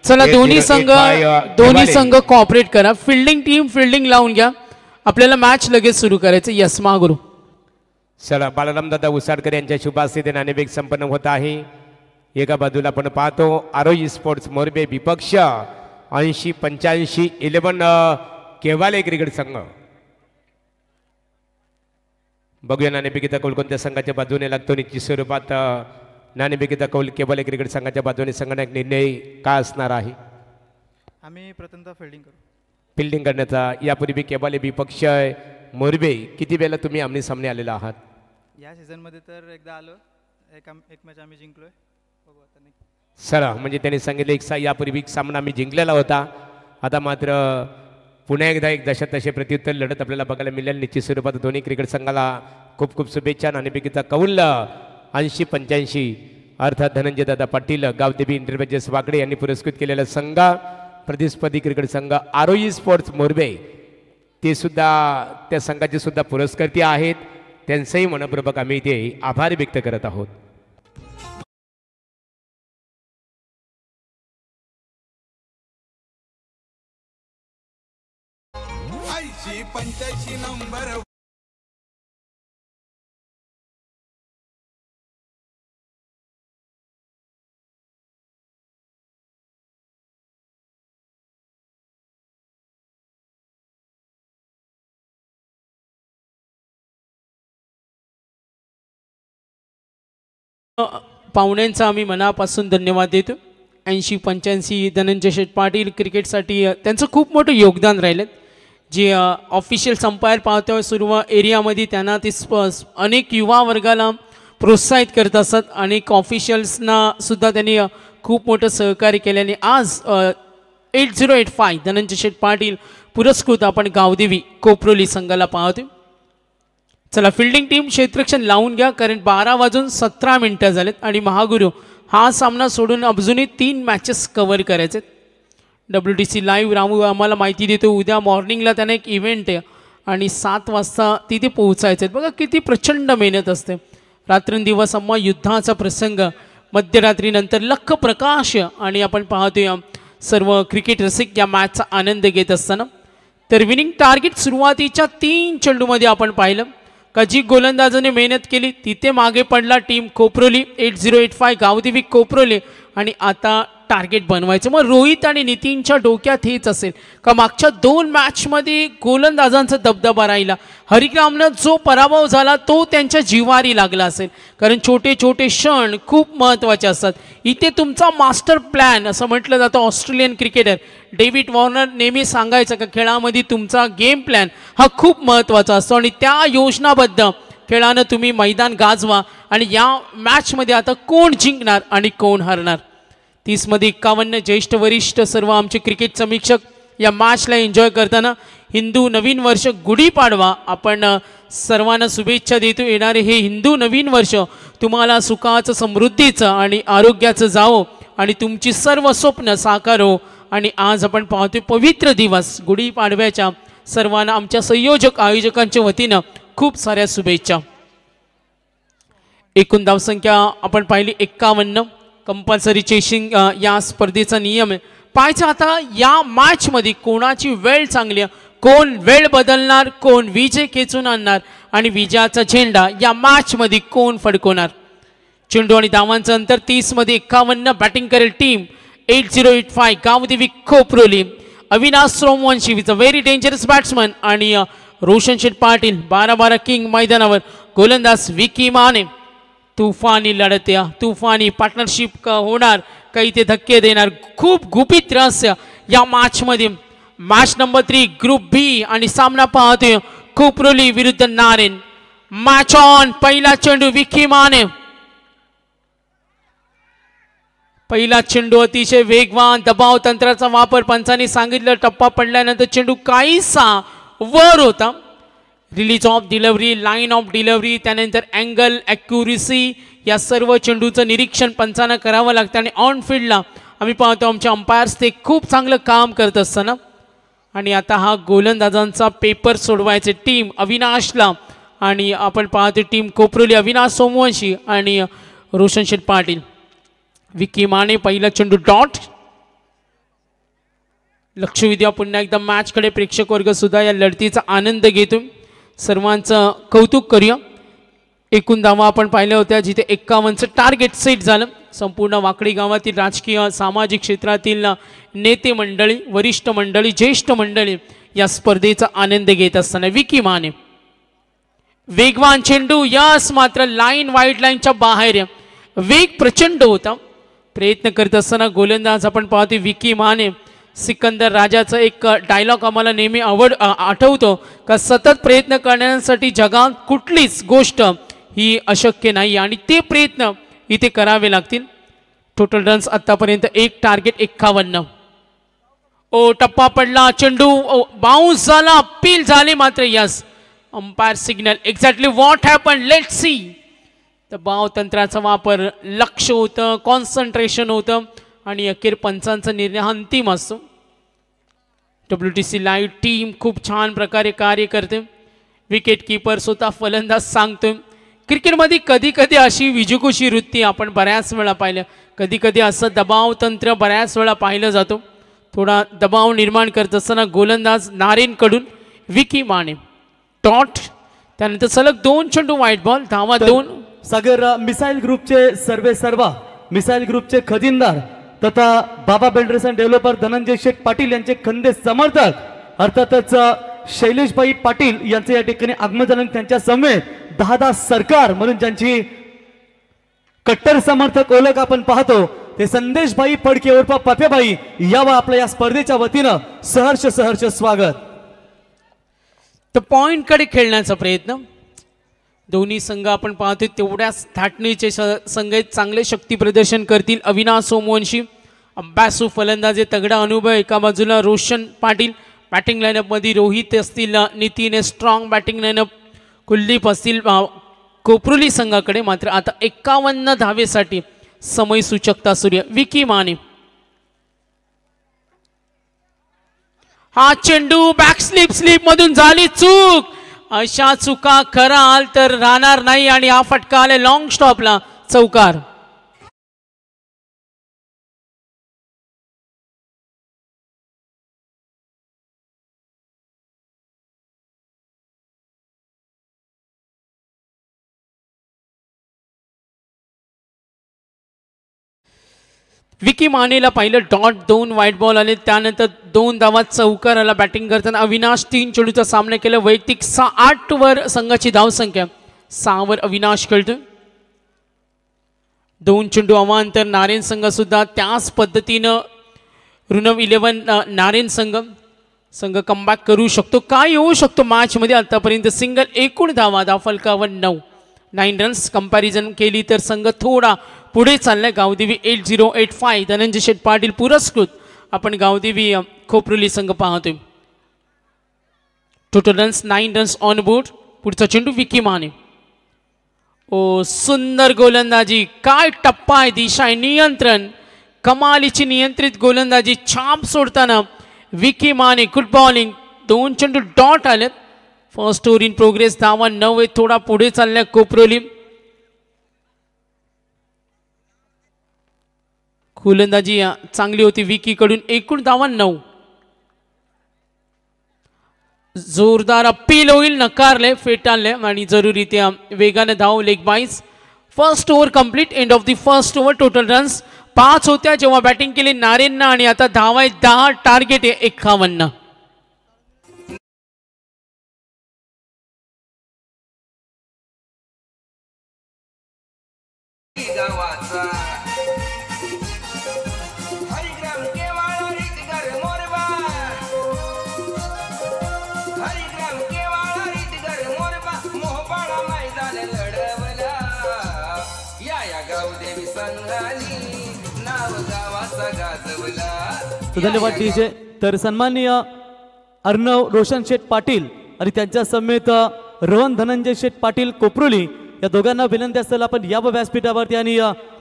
चला दोन्ही संघ कॉपरेट करा. फिल्डिंग टीम फिल्डिंग लावून घ्या. आपल्याला मॅच लगेच सुरू करायचं. यस महागुरू. चला बालाराम दादा उसाडकर यांच्या शुभास्ते नाणेफेक संपन्न होत आहे. एका बाजूला आपण पाहतो आरोही स्पोर्ट्स मोरबे विपक्ष 80-85 11 केवाले क्रिकेट संघ. बघूया नाणेफेकीचा कौल कोणत्या संघाच्या बाजूने लागतो. निश्चित स्वरूपात नाणेफेकीचा कौल केबल क्रिकेट संघाच्या बाजूने संघटक निर्णय का असणार आहे. आम्ही प्रथमतः फिल्डिंग करू. फिल्डिंग करण्याचा यापूर्वी केबल विपक्ष मोरबे किती वेळा तुम्ही आमने सामने आलेला आहात. या सीझनमध्ये तर एकदा आलो. एक मॅच आम्ही जिंकलोय. बघू आता नाही. सर म्हणजे त्यांनी सांगितले यापूर्वी सामना आम्ही जिंकलेला होता. आता मात्र पुन्हा एकदा एक जशा तसे प्रत्युत्तर लढत आपल्याला बघायला मिळेल. निश्चित स्वरूपात दोन्ही क्रिकेट संघाला खूप खूप शुभेच्छा. नाणेफेकीचा कौल 80-85 अर्थात धनंजय दादा पाटील गावदेवी इंटरव्ह्यूजेस वाकडे यांनी पुरस्कृत केलेला संघ प्रतिस्पर्धी क्रिकेट संघ आरोही स्पोर्ट्स मोरबे ते सुद्धा त्या संघाचे सुद्धा पुरस्कर्ते आहेत. त्यांचंही मनपूर्वक आम्ही इथे आभार व्यक्त करत आहोत. 85 नंबर. पाहुण्यांचा आम्ही मनापासून धन्यवाद देतो. 80-85 धनंजय शेठ पाटील क्रिकेटसाठी त्यांचं खूप मोठं योगदान राहिलं. जे ऑफिशियल अंपायर पाहतो सुरू एरियामध्ये त्यांना ते अनेक युवा वर्गाला प्रोत्साहित करत असतात. अनेक ऑफिशियल्सना सुद्धा त्यांनी खूप मोठं सहकार्य केल्याने आज 8085 धनंजय शेठ पाटील पुरस्कृत आपण गावदेवी कोपरोली संघाला पाहतो. चला फिल्डिंग टीम क्षेत्ररक्षण लावून घ्या कारण 12:17 झालेत आणि महागुरू हा सामना सोडून अजूनही 3 मॅचेस कव्हर करायचे. WTC लाईव्ह रामू आम्हाला माहिती देतो उद्या मॉर्निंगला त्यांना एक इव्हेंट आहे आणि 7 वाजता तिथे पोहोचायचं आहे. बघा किती प्रचंड मेहनत असते. रात्रंदिवस अम्मा युद्धाचा प्रसंग मध्यरात्रीनंतर लख प्रकाश आणि आपण पाहतोय सर्व क्रिकेट रसिक या मॅचचा आनंद घेत असताना. तर विनिंग टार्गेट सुरुवातीच्या 3 चेंडूमध्ये आपण पाहिलं का जी गोलंदाजाने मेहनत केली तिथे मागे पडला टीम कोपरोली 8085 गावदेवी कोपरोली आणि आता टार्गेट बनवायचं. मग रोहित आणि नितीनच्या डोक्यात हेच असेल का मागच्या 2 मॅचमध्ये गोलंदाजांचा दबदबा राहिला. हरिग्रामनं जो पराभव झाला तो त्यांच्या जिवारी लागला असेल कारण छोटे छोटे क्षण खूप महत्त्वाचे असतात. इथे तुमचा मास्टर प्लॅन असं म्हटलं जातं. ऑस्ट्रेलियन क्रिकेटर डेव्हिड वॉर्नर नेहमी सांगायचं का खेळामध्ये तुमचा गेम प्लॅन हा खूप महत्त्वाचा असतो आणि त्या योजनाबद्ध खेळानं तुम्ही मैदान गाजवा. आणि या मॅचमध्ये आता कोण जिंकणार आणि कोण हरणार. 30 मध्ये 51 ज्येष्ठ वरिष्ठ सर्व आमचे क्रिकेट समीक्षक या मॅचला एन्जॉय करताना हिंदू नवीन वर्ष गुढीपाडवा आपण सर्वांना शुभेच्छा देतो. येणारे हे हिंदू नवीन वर्ष तुम्हाला सुखाचं समृद्धीचं आणि आरोग्याचं जावो आणि तुमची सर्व स्वप्न साकार हो. आणि आज आपण पाहतोय पवित्र दिवस गुढीपाडव्याच्या सर्वांना आमच्या संयोजक आयोजकांच्या वतीनं खूप साऱ्या शुभेच्छा. एकूण धावसंख्या आपण पाहिली 51. कंपल्सरी चेसिंग या स्पर्धेचा नियम आहे. पाहायचं आता या मॅचमध्ये कोणाची वेळ चांगली आहे, कोण वेळ बदलणार, कोण विजय खेचून आणणार आणि विजयाचा झेंडा या मॅचमध्ये कोण फडकवणार. चेंडू आणि धावांचं अंतर 30 मध्ये 51. बॅटिंग करेल team 8085 Gavdevi Khoparoli. Avinash Somvanshi is a very dangerous batsman आणि रोशन शेठ पाटील 12-12 किंग मैदानावर. गोलंदाज विकी माने. तुफानी लढत या तुफानी पार्टनरशिप होणार काही ते धक्के देणार. खूप गुपित रहस्य या मॅचमध्ये. मॅच नंबर 3 ग्रुप बी आणि सामना पाहतोय खोपरोली विरुद्ध नारेन. Match on. पहिला चेंडू विकी माने. पहिला चेंडू अतिशय वेगवान दबाव तंत्राचा वापर पंचांनी सांगितलं. टप्पा पडल्यानंतर चेंडू काहीसा वर होता. Release of delivery, line of delivery, त्यानंतर अँगल, ॲक्युरेसी या सर्व चेंडूचं निरीक्षण पंचांना करावं लागतं. आणि ऑन फील्डला आम्ही पाहतो आमचे अंपायर्स ते खूप चांगलं काम करत असताना. आणि आता हा गोलंदाजांचा पेपर सोडवायचे टीम अविनाशला आणि आपण पाहतो टीम कोपरोली अविनाश सोमवंशी आणि रोशन शेठ पाटील. विकी माने पहिला चेंडू डॉट. लक्ष विद्या पुन्हा एकदा मॅचकडे प्रेक्षक वर्ग सुद्धा या लढतीचा आनंद घेतो. सर्वांचं कौतुक करूया. एकूण धावा आपण पाहिल्या होत्या जिथे 51चं टार्गेट सेट झालं. संपूर्ण वाकडी गावातील राजकीय सामाजिक क्षेत्रातील नेते मंडळी, वरिष्ठ मंडळी, ज्येष्ठ मंडळी या स्पर्धेचा आनंद घेत असताना विकी माने वेगवान चेंडू यस, मात्र लाईन वाईट लाईनच्या बाहेर. वेग प्रचंड होता. प्रयत्न करत असताना गोलंदाज आपण पाहतो विकी माने. सिकंदर राजाचं एक डायलॉग आम्हाला नेहमी आठवतो का सतत प्रयत्न करण्यासाठी जगात कुठलीच गोष्ट ही अशक्य नाही आणि ते प्रयत्न इथे करावे लागतील. टोटल रन्स आतापर्यंत एक टार्गेट 51. टप्पा पडला, चेंडू बाउन्स झाला, अपील झाली, मात्र yes umpire signal. Exactly what happen, let's see. दबाव तंत्राचा वापर, लक्ष होतं, कॉन्सन्ट्रेशन होतं आणि अखेर पंचांचा निर्णय अंतिम असतो. WTC लाईव्ह टीम खूप छान प्रकारे कार्य करते. विकेट कीपर स्वतः फलंदाज सांगतोय. क्रिकेटमध्ये कधी कधी अशी विजुगुषी वृत्ती आपण बऱ्याच वेळा पाहिलं. कधी कधी असं दबाव तंत्र बऱ्याच वेळा पाहिलं जातो. थोडा दबाव निर्माण करत असताना गोलंदाज नारेनकडून विकी माने. डॉट, त्यानंतर सलग 2 चेंडू व्हाईट बॉल, धावा 2. सागर, मिसाईल ग्रुपचे सर्वेसर्वा, मिसाईल ग्रुपचे खजिनदार तथा बाबा बिल्डर्स अँड डेव्हलपर धनंजय शेठ पाटील यांचे खंदे समर्थक अर्थातच शैलेशभाई पाटील यांचे या ठिकाणी आगमन झालं. त्यांच्या समेत 10 सरकार म्हणून ज्यांची कट्टर समर्थक ओळख आपण पाहतो ते संदेशभाई फडके उर्फ पप्याबाई यावा आपल्या या स्पर्धेच्या वतीनं सहर्ष स्वागत. तर पॉइंटकडे खेळण्याचा प्रयत्न. दोन्ही संघ आपण पाहतोय तेवढ्याच धाटणीचे संघ चांगले शक्ती प्रदर्शन करतील. अविनाश सोमवंशी अब्बासू फलंदाजे तगडा अनुभव. एका बाजूला रोशन पाटील बॅटिंग लाईनअपमध्ये, रोहित असतील, Nitin strong batting line-up, Kuldeep असतील कोपरुली संघाकडे. मात्र आता 51 धावेसाठी समय सूचकता सूर्य. विकी माने, हा चेंडू बॅक स्लिप मधून झाली चूक. अशा चुका कराल तर राहणार नाही आणि हा फटका आले लॉंग स्टॉपला, चौकार. विकी मानेला पाहिलं डॉट, 2 व्हाईट बॉल आले. त्यानंतर 2 धावा, चौकार आला. बॅटिंग करताना अविनाश 3 चेंडूचा सामना केला. वैयक्तिक 8 वर संघाची धावसंख्या, 6 वर अविनाश खेळतोय. 2 चेंडू अवांतर. नारेन संघ सुद्धा त्याच पद्धतीनं ऋणव 11 नारेन संघ कमबॅक करू शकतो. काय होऊ शकतो मॅच मध्ये आतापर्यंत? सिंगल, एकूण धावा फलकावर 9 रन्स. कंपॅरिझन केली तर संघ थोडा पुढे चाललाय. गावदेवी 8085 धनंजय शेठ पाटील पुरस्कृत आपण गावदेवी खोपरुली संघ पाहतोय. Total runs 9 runs on board. पुढचा चेंडू विकी माने. सुंदर गोलंदाजी, काय टप्पा आहे, दिशा आहे, नियंत्रण, कमालीची नियंत्रित गोलंदाजी. छाप सोडताना विकी माने. Good bowling. 2 चेंडू डॉट आलेत. First over in progress. धावा 9 आहे. थोडा पुढे चाललाय कोपरोली. गोलंदाजी चांगली होती विकी कडून. एकूण धावा 9. जोरदार अपील होईल, नकारले, फेटाळले आणि जरुरी त्या वेगाने धाव. लेग बाईस. First over complete. End of the first over. Total runs 5 होत्या जेव्हा बॅटिंग केली नारेंना आणि आता धावा आहे 10. टार्गेट आहे 51. धन्यवाद डीजे. तर सन्माननीय अर्णव रोशन शेठ पाटील आणि त्यांच्या समेत रोहन धनंजय शेठ पाटील कोपरुली या दोघांना विनंती असेल आपण या व्यासपीठावरती. आणि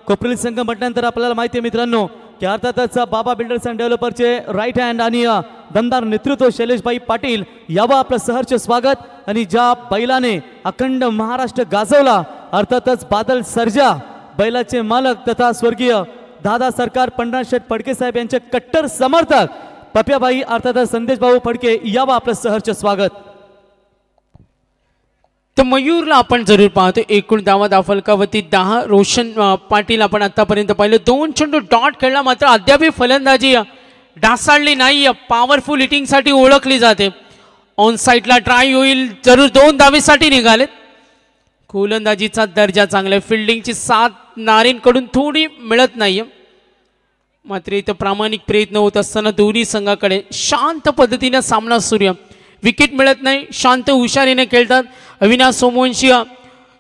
कोपरुली संघ म्हटल्यानंतर आपल्याला माहिती आहे मित्रांनो की अर्थातच बाबा बिल्डर्स अँड डेव्हलपरचे राईट हँड आणि दमदार नेतृत्व शैलेशभाई पाटील यावं आपलं सहर्ष स्वागत. आणि ज्या बैलाने अखंड महाराष्ट्र गाजवला अर्थातच बादल सर्जा बैलाचे मालक तथा स्वर्गीय दादा सरकार पंढरनाथ शेठ फडके साहेब यांचे कट्टर समर्थक पप्याबाई अर्थातच संदेश भाऊ फडके यावं आपलं सहर्ष स्वागत. तर मयूरला आपण जरूर पाहतो. एकूण धावा फलकावरती 10. रोशन पाटील आपण आतापर्यंत पाहिलं 2 चेंडू डॉट खेळला. मात्र अद्याप फलंदाजी ढासाळली नाही. पॉवरफुल हिटिंगसाठी ओळखली जाते. ऑन साईडला ट्राय होईल, जरूर 2 धावेसाठी निघालेत. गोलंदाजीचा दर्जा चांगला आहे. फिल्डिंगची साथ नारेंकडून थोडी मिळत नाही, मात्र इथं प्रामाणिक प्रयत्न होत असताना दोन्ही संघाकडे शांत पद्धतीने सामना सुरू आहे. विकेट मिळत नाही, शांत हुशारीने खेळतात. अविनाश सोमवंशी,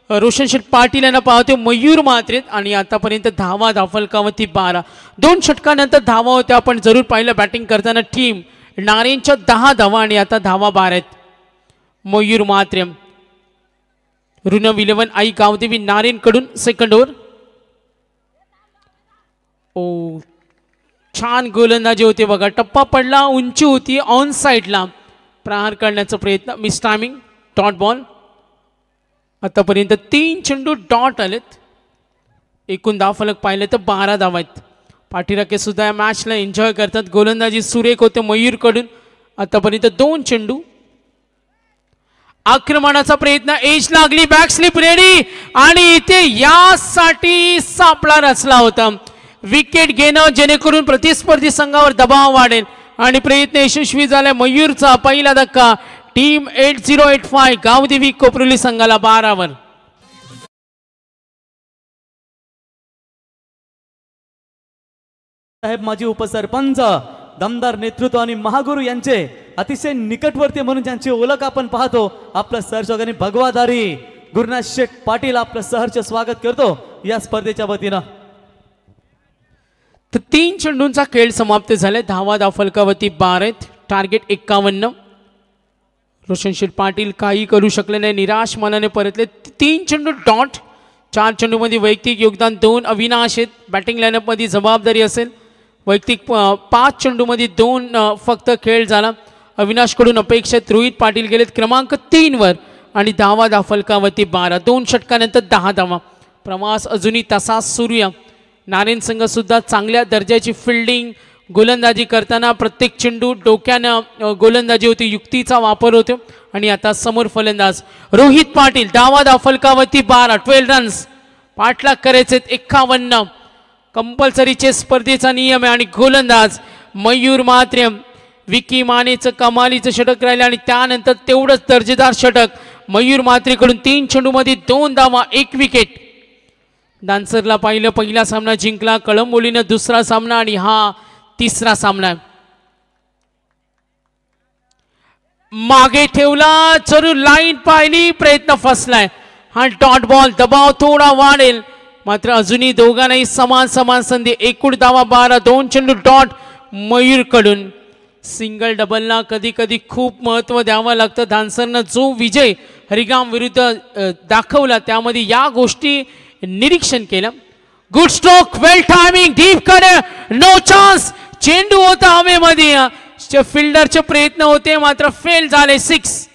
रोशन शेठ पाटील यांना पाहतो. मयूर म्हात्रे आणि आतापर्यंत धावा दाफलकावती 12. 2 षटकानंतर धावा होत्या. आपण जरूर पाहिलं बॅटिंग करताना टीम नारेंच्या 10 धावा आणि आता धावा 12 आहेत. Mayur Mhatre, ऋणव 11 Aai Gavdevi नारेंकडून second over. ओ छान गोलंदाजी होती बघा. टप्पा पडला, उंची होती, ऑन साईडला प्रहार करण्याचा प्रयत्न, मिस टायमिंग, डॉट बॉल. आतापर्यंत 3 चेंडू डॉट आलेत. एकूण धावफलक पाहिलं तर 12 धावा आहेत. पाठीराखे सुद्धा या मॅचला एन्जॉय करतात. गोलंदाजी सुरेख होते मयूरकडून. आतापर्यंत 2 चेंडू. आक्रमणाचा प्रयत्न, एज लागली, बॅक स्लिप रेडी आणि इथे यासाठी सापळा रचला होता. विकेट घेणं जेणेकरून प्रतिस्पर्धी संघावर दबाव वाढेल आणि प्रयत्न यशस्वी झाला. मयूरचा पहिला धक्का. टीम 8085 गावदेवी कोपरोली संघाला 12 वर. साहेब माजी उपसरपंच, दमदार नेतृत्व आणि महागुरू यांचे अतिशय निकटवर्ती म्हणून ज्यांची ओळख आपण पाहतो. आपलं सहर्षकांनी भगवादारी गुरुनाथ शेठ पाटील आपलं सहर्ष स्वागत करतो या स्पर्धेच्या वतीनं. तर 3 चेंडूंचा खेळ समाप्त झालाय. धावा दाफलकावती 12 आहेत. टार्गेट 51. रोशन शेठ पाटील काही करू शकले नाही, निराश मनाने परतले. 3 चेंडू डॉट. 4 चेंडूमध्ये वैयक्तिक योगदान 2 अविनाश आहेत. बॅटिंग लाईनअपमध्ये जबाबदारी असेल. वैयक्तिक 5 चेंडूमध्ये 2 फक्त खेळ झाला. अविनाशकडून अपेक्षित रोहित पाटील गेलेत क्रमांक 3 वर आणि धावा दाफलकावती 12. 2 षटकानंतर 10 धावा. प्रवास अजूनही तसाच सुरू आहे. नारेन संघ सुद्धा चांगल्या दर्जाची फिल्डिंग, गोलंदाजी करताना प्रत्येक चेंडू डोक्यानं गोलंदाजी होती, युक्तीचा वापर होतो. आणि आता समोर फलंदाज रोहित पाटील. धावा दाफलकावती 12. 12 रन्स पाठलाग करायचे 51. कंपल्सरीचे स्पर्धेचा नियम आहे. आणि गोलंदाज मयूर म्हात्रे. विकी मानेचं कमालीचं षटक राहिलं आणि त्यानंतर तेवढंच दर्जेदार षटक मयूर म्हात्रेकडून. 3 चेंडूमध्ये 2 धावा, 1 विकेट. डान्सरला पाहिलं पहिला सामना जिंकला, कळंबोलीनं दुसरा सामना आणि हा तिसरा सामना. मागे ठेवला, जरूर लाईन पाहिली, प्रयत्न फसलाय. हा डॉट बॉल. दबाव थोडा वाढेल, मात्र अजूनही दोघांनाही समान संधी. एकूण धावा 12. 2 चेंडू डॉट मयूरकडून. सिंगल डबलला कधी कधी खूप महत्त्व द्यावं लागतं. धानसरनं जो विजय हरिगाम विरुद्ध दाखवला त्यामध्ये या गोष्टी निरीक्षण केलं. गुड स्ट्रोक, वेल टायमिंग, डीप कडे, नो चान्स. चेंडू होता हवेमध्ये, फिल्डरचे प्रयत्न होते मात्र फेल झाले. 6.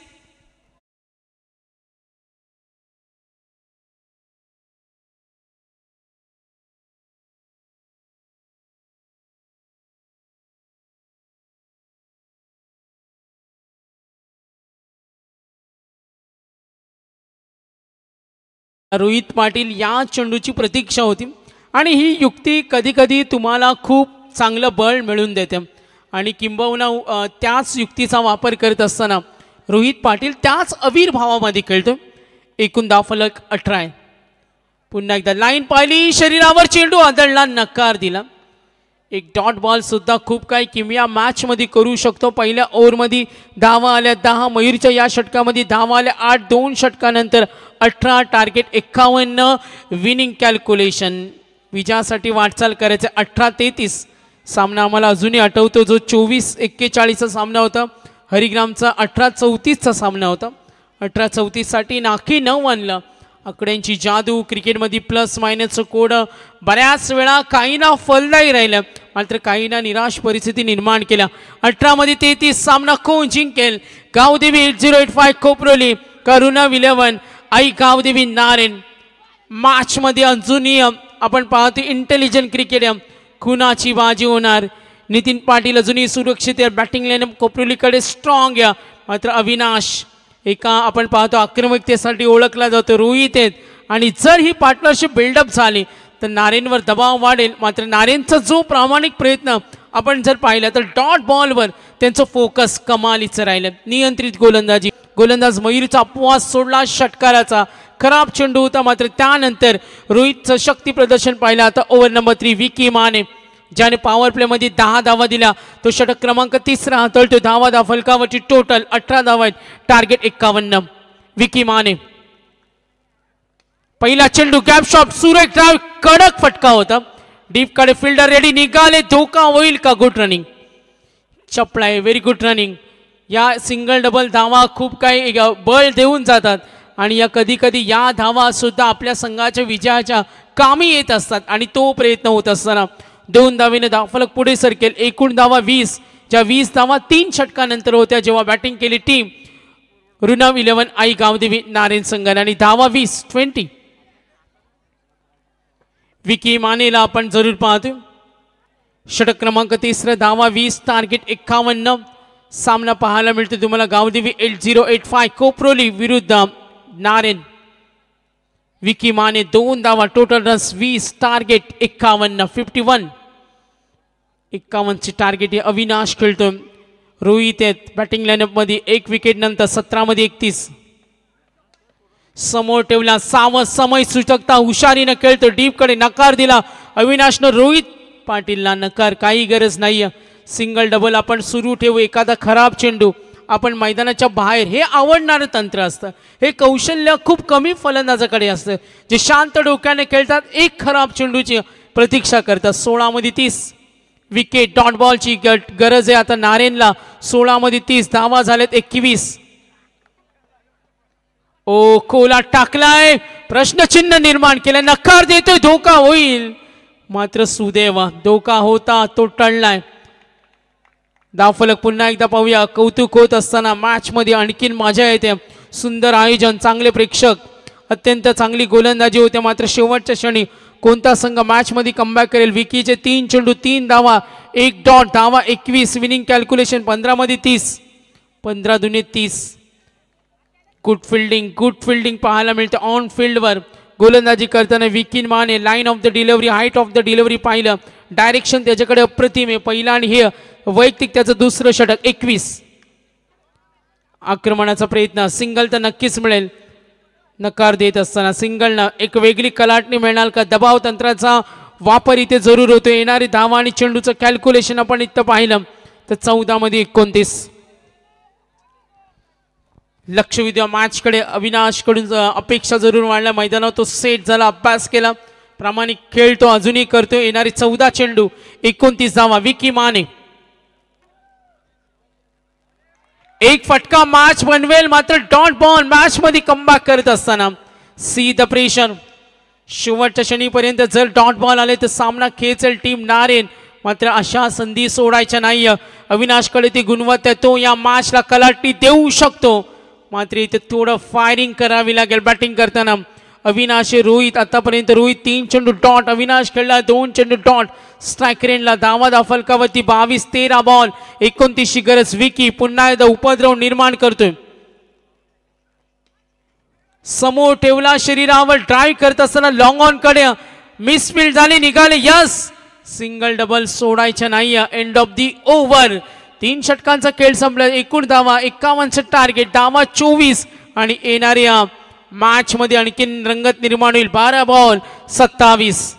रोहित पाटील या चेंडूची प्रतीक्षा होती आणि ही युक्ती कधी कधी तुम्हाला खूप चांगलं बळ मिळवून देते. आणि किंबहुना त्याच युक्तीचा वापर करत असताना रोहित पाटील त्याच आविर्भावामध्ये खेळतो. एकूण धावफलक 18 आहे. पुन्हा एकदा लाईन पाहिली, शरीरावर चेंडू आदळला, नकार दिला. एक डॉट बॉल सुद्धा खूप काही किमया मॅचमध्ये करू शकतो. पहिल्या ओव्हरमध्ये धावा आल्या 10. मयूरच्या या षटकामध्ये धावा आल्या 8. 2 षटकानंतर 18. टार्गेट 51. Winning calculation. विजयासाठी वाटचाल करायचे. 18-33 सामना आम्हाला अजूनही आठवतो, जो 24-41चा सामना होता. हरिग्रामचा 18-34चा सामना होता. 18-34साठी नाकी 9 आणलं. आकड्यांची जादू, क्रिकेटमध्ये प्लस मायनसचं कोड बऱ्याच वेळा काहींना फलदायी राहिलं, मात्र काहींना निराश परिस्थिती निर्माण केल्या. 18 मध्ये 33 सामना कोण जिंकेल? गावदेवी 8085 कोपरोली, ऋणव 11 आई गावदेवी नारेन. मॅचमध्ये अजूनही आपण पाहतो इंटेलिजंट क्रिकेट. खुनाची बाजी होणार. नितीन पाटील अजूनही सुरक्षित आहे. बॅटिंग लाईन कोपरोलीकडे स्ट्रॉंग आहे, मात्र अविनाश एका आपण पाहतो आक्रमकतेसाठी ओळखला जातो. रोहित आहेत आणि जर ही पार्टनरशिप बिल्डअप झाली तर नारेनवर दबाव वाढेल. मात्र नारेनचा जो प्रामाणिक प्रयत्न आपण जर पाहिला तर डॉट बॉलवर त्यांचं फोकस कमालीचं राहिलं. नियंत्रित गोलंदाजी. गोलंदाज मयूरचा अपवाद सोडला षटकाराचा. खराब चेंडू होता, मात्र त्यानंतर रोहितचं शक्ती प्रदर्शन पाहिलं. आता ओव्हर नंबर 3 विकी माने ज्याने पॉवर प्लेमध्ये 10 धावा दिल्या, तो षटक क्रमांक 3 हाताळतो. धावा फलकावरची टोटल 18 धावा आहेत, टार्गेट 51. विकी माने पहिला चेंडू गॅप शॉट, सुरेख ड्राइव्ह, कडक फटका होता. डीप कडे फिल्डर रेडी, निघाले, धोका होईल का? गुड रनिंग, चपला आहे, व्हेरी गुड रनिंग. या सिंगल डबल धावा खूप काही बळ देऊन जातात आणि या कधी कधी या धावा सुद्धा आपल्या संघाच्या विजयाच्या कामी येत असतात आणि तो प्रयत्न होत असताना 2 धावेने धावफलक पुढे सरकेल. एकूण धावा 20, ज्या 20 धावा 3 षटकानंतर होत्या जेव्हा बॅटिंग केली टीम रुनव 11 आई गावदेवी नारायण संघाने आणि धावा 20. विकी मानेला आपण जरूर पाहतोय. षटक क्रमांक 3, धावा 20, टार्गेट 51. सामना पाहायला मिळतो तुम्हाला गावदेवी 8085 कोपरोली विरुद्ध नारायण. विकी माने 2 धावा, टोटल रन्स 20, टार्गेट 51. 51 ची टार्गेट आहे. अविनाश खेळतो, रोहित आहेत बॅटिंग लाईनअप मध्ये. 1 विकेट नंतर 17 मध्ये 31. समोर ठेवला सावध, समय सूचकता, हुशारीनं खेळतो. डीप कडे नकार दिला अविनाशनं. रोहित पाटीलला नकार, काही गरज नाहीये. सिंगल डबल आपण सुरू ठेवू. एखादा खराब चेंडू आपण मैदानाच्या बाहेर, हे आवडणारं तंत्र असतं. हे कौशल्य खूप कमी फलंदाजाकडे असतं, जे शांत डोक्याने खेळतात, एक खराब चेंडूची प्रतीक्षा करतात. 16 मध्ये 30 विकेट, डॉट बॉलची गरज आहे आता नारायणला. 16 मध्ये 30 धावा झालेत 21. ओ कोला टाकलाय, प्रश्नचिन्ह निर्माण केलं, नकार देतोय, धोका होईल. मात्र सुदैव धोका होता तो टळलाय. धावफलक पुन्हा एकदा पाहूया. कौतुक होत असताना मॅच मध्ये आणखीन मजा येते. सुंदर आयोजन, चांगले प्रेक्षक, अत्यंत चांगली गोलंदाजी होते. मात्र शेवटच्या क्षणी कोणता संघ मॅच मध्ये कमबॅक करेल? विकीचे 3 चेंडू 3 धावा, 1 डॉट, धावा 21. विनिंग कॅल्क्युलेशन 15 मध्ये 30, 15 दुने 30. गुड फिल्डिंग पाहायला मिळते ऑन फील्डवर. गोलंदाजी करताना Vicky Mane line of the delivery, height of the delivery पाहिलं, डायरेक्शन त्याच्याकडे अप्रतिम आहे. पहिला आणि हे वैयक्तिक त्याचं दुसरं षटक. 21. आक्रमणाचा प्रयत्न, सिंगल तर नक्कीच मिळेल. नकार देत असताना सिंगलनं एक वेगळी कलाटणी मिळणार का? दबाव तंत्राचा वापर इथे जरूर होतो. येणारी धावा आणि चेंडूचं कॅल्क्युलेशन आपण इथं पाहिलं तर 14 मध्ये 29. लक्ष विद्या मॅच कडे अविनाश कडून अपेक्षा जरूर वाढल्या. मैदानावर तो सेट झाला, अभ्यास केला, प्रामाणिक खेळतो, अजूनही करतो. येणारी 14 चेंडू 29 धावा. विकी माने एक फटका मॅच बनवेल, मात्र डॉट बॉल मॅच मध्ये कमबॅक करत असताना सी द प्रेशर. शेवटच्या क्षणीपर्यंत जर डॉट बॉल आले तर सामना खेचेल टीम नारायण. मात्र अशा संधी सोडायच्या नाही. अविनाशकडे ती गुणवत्ता, तो या मॅचला कलाटणी देऊ शकतो. मात्र इथे थोडं फायरिंग करावी लागेल बॅटिंग करताना. अविनाश रोहित, आतापर्यंत रोहित 3 चेंडू डॉट, अविनाश खेळला 2 चेंडू डॉट. स्ट्राईक रेंजला धावा फलकावरती 22, 13 बॉल, 29 ची गरज. विकी पुन्हा एकदा उपद्रव निर्माण करतोय. समोर ठेवला, शरीरावर ड्राईव्ह करत असताना लॉंग ऑन कडे मिसफील्ड झाली, निघाले. यस, सिंगल डबल सोडायच्या नाही. End of the over. 3 षटकांचा खेळ संपला. एकूण धावा 51 टार्गेट, धावा 24 आणि येणाऱ्या मॅच मध्ये आणखीन रंगत निर्माण होईल. 12 बॉल 27.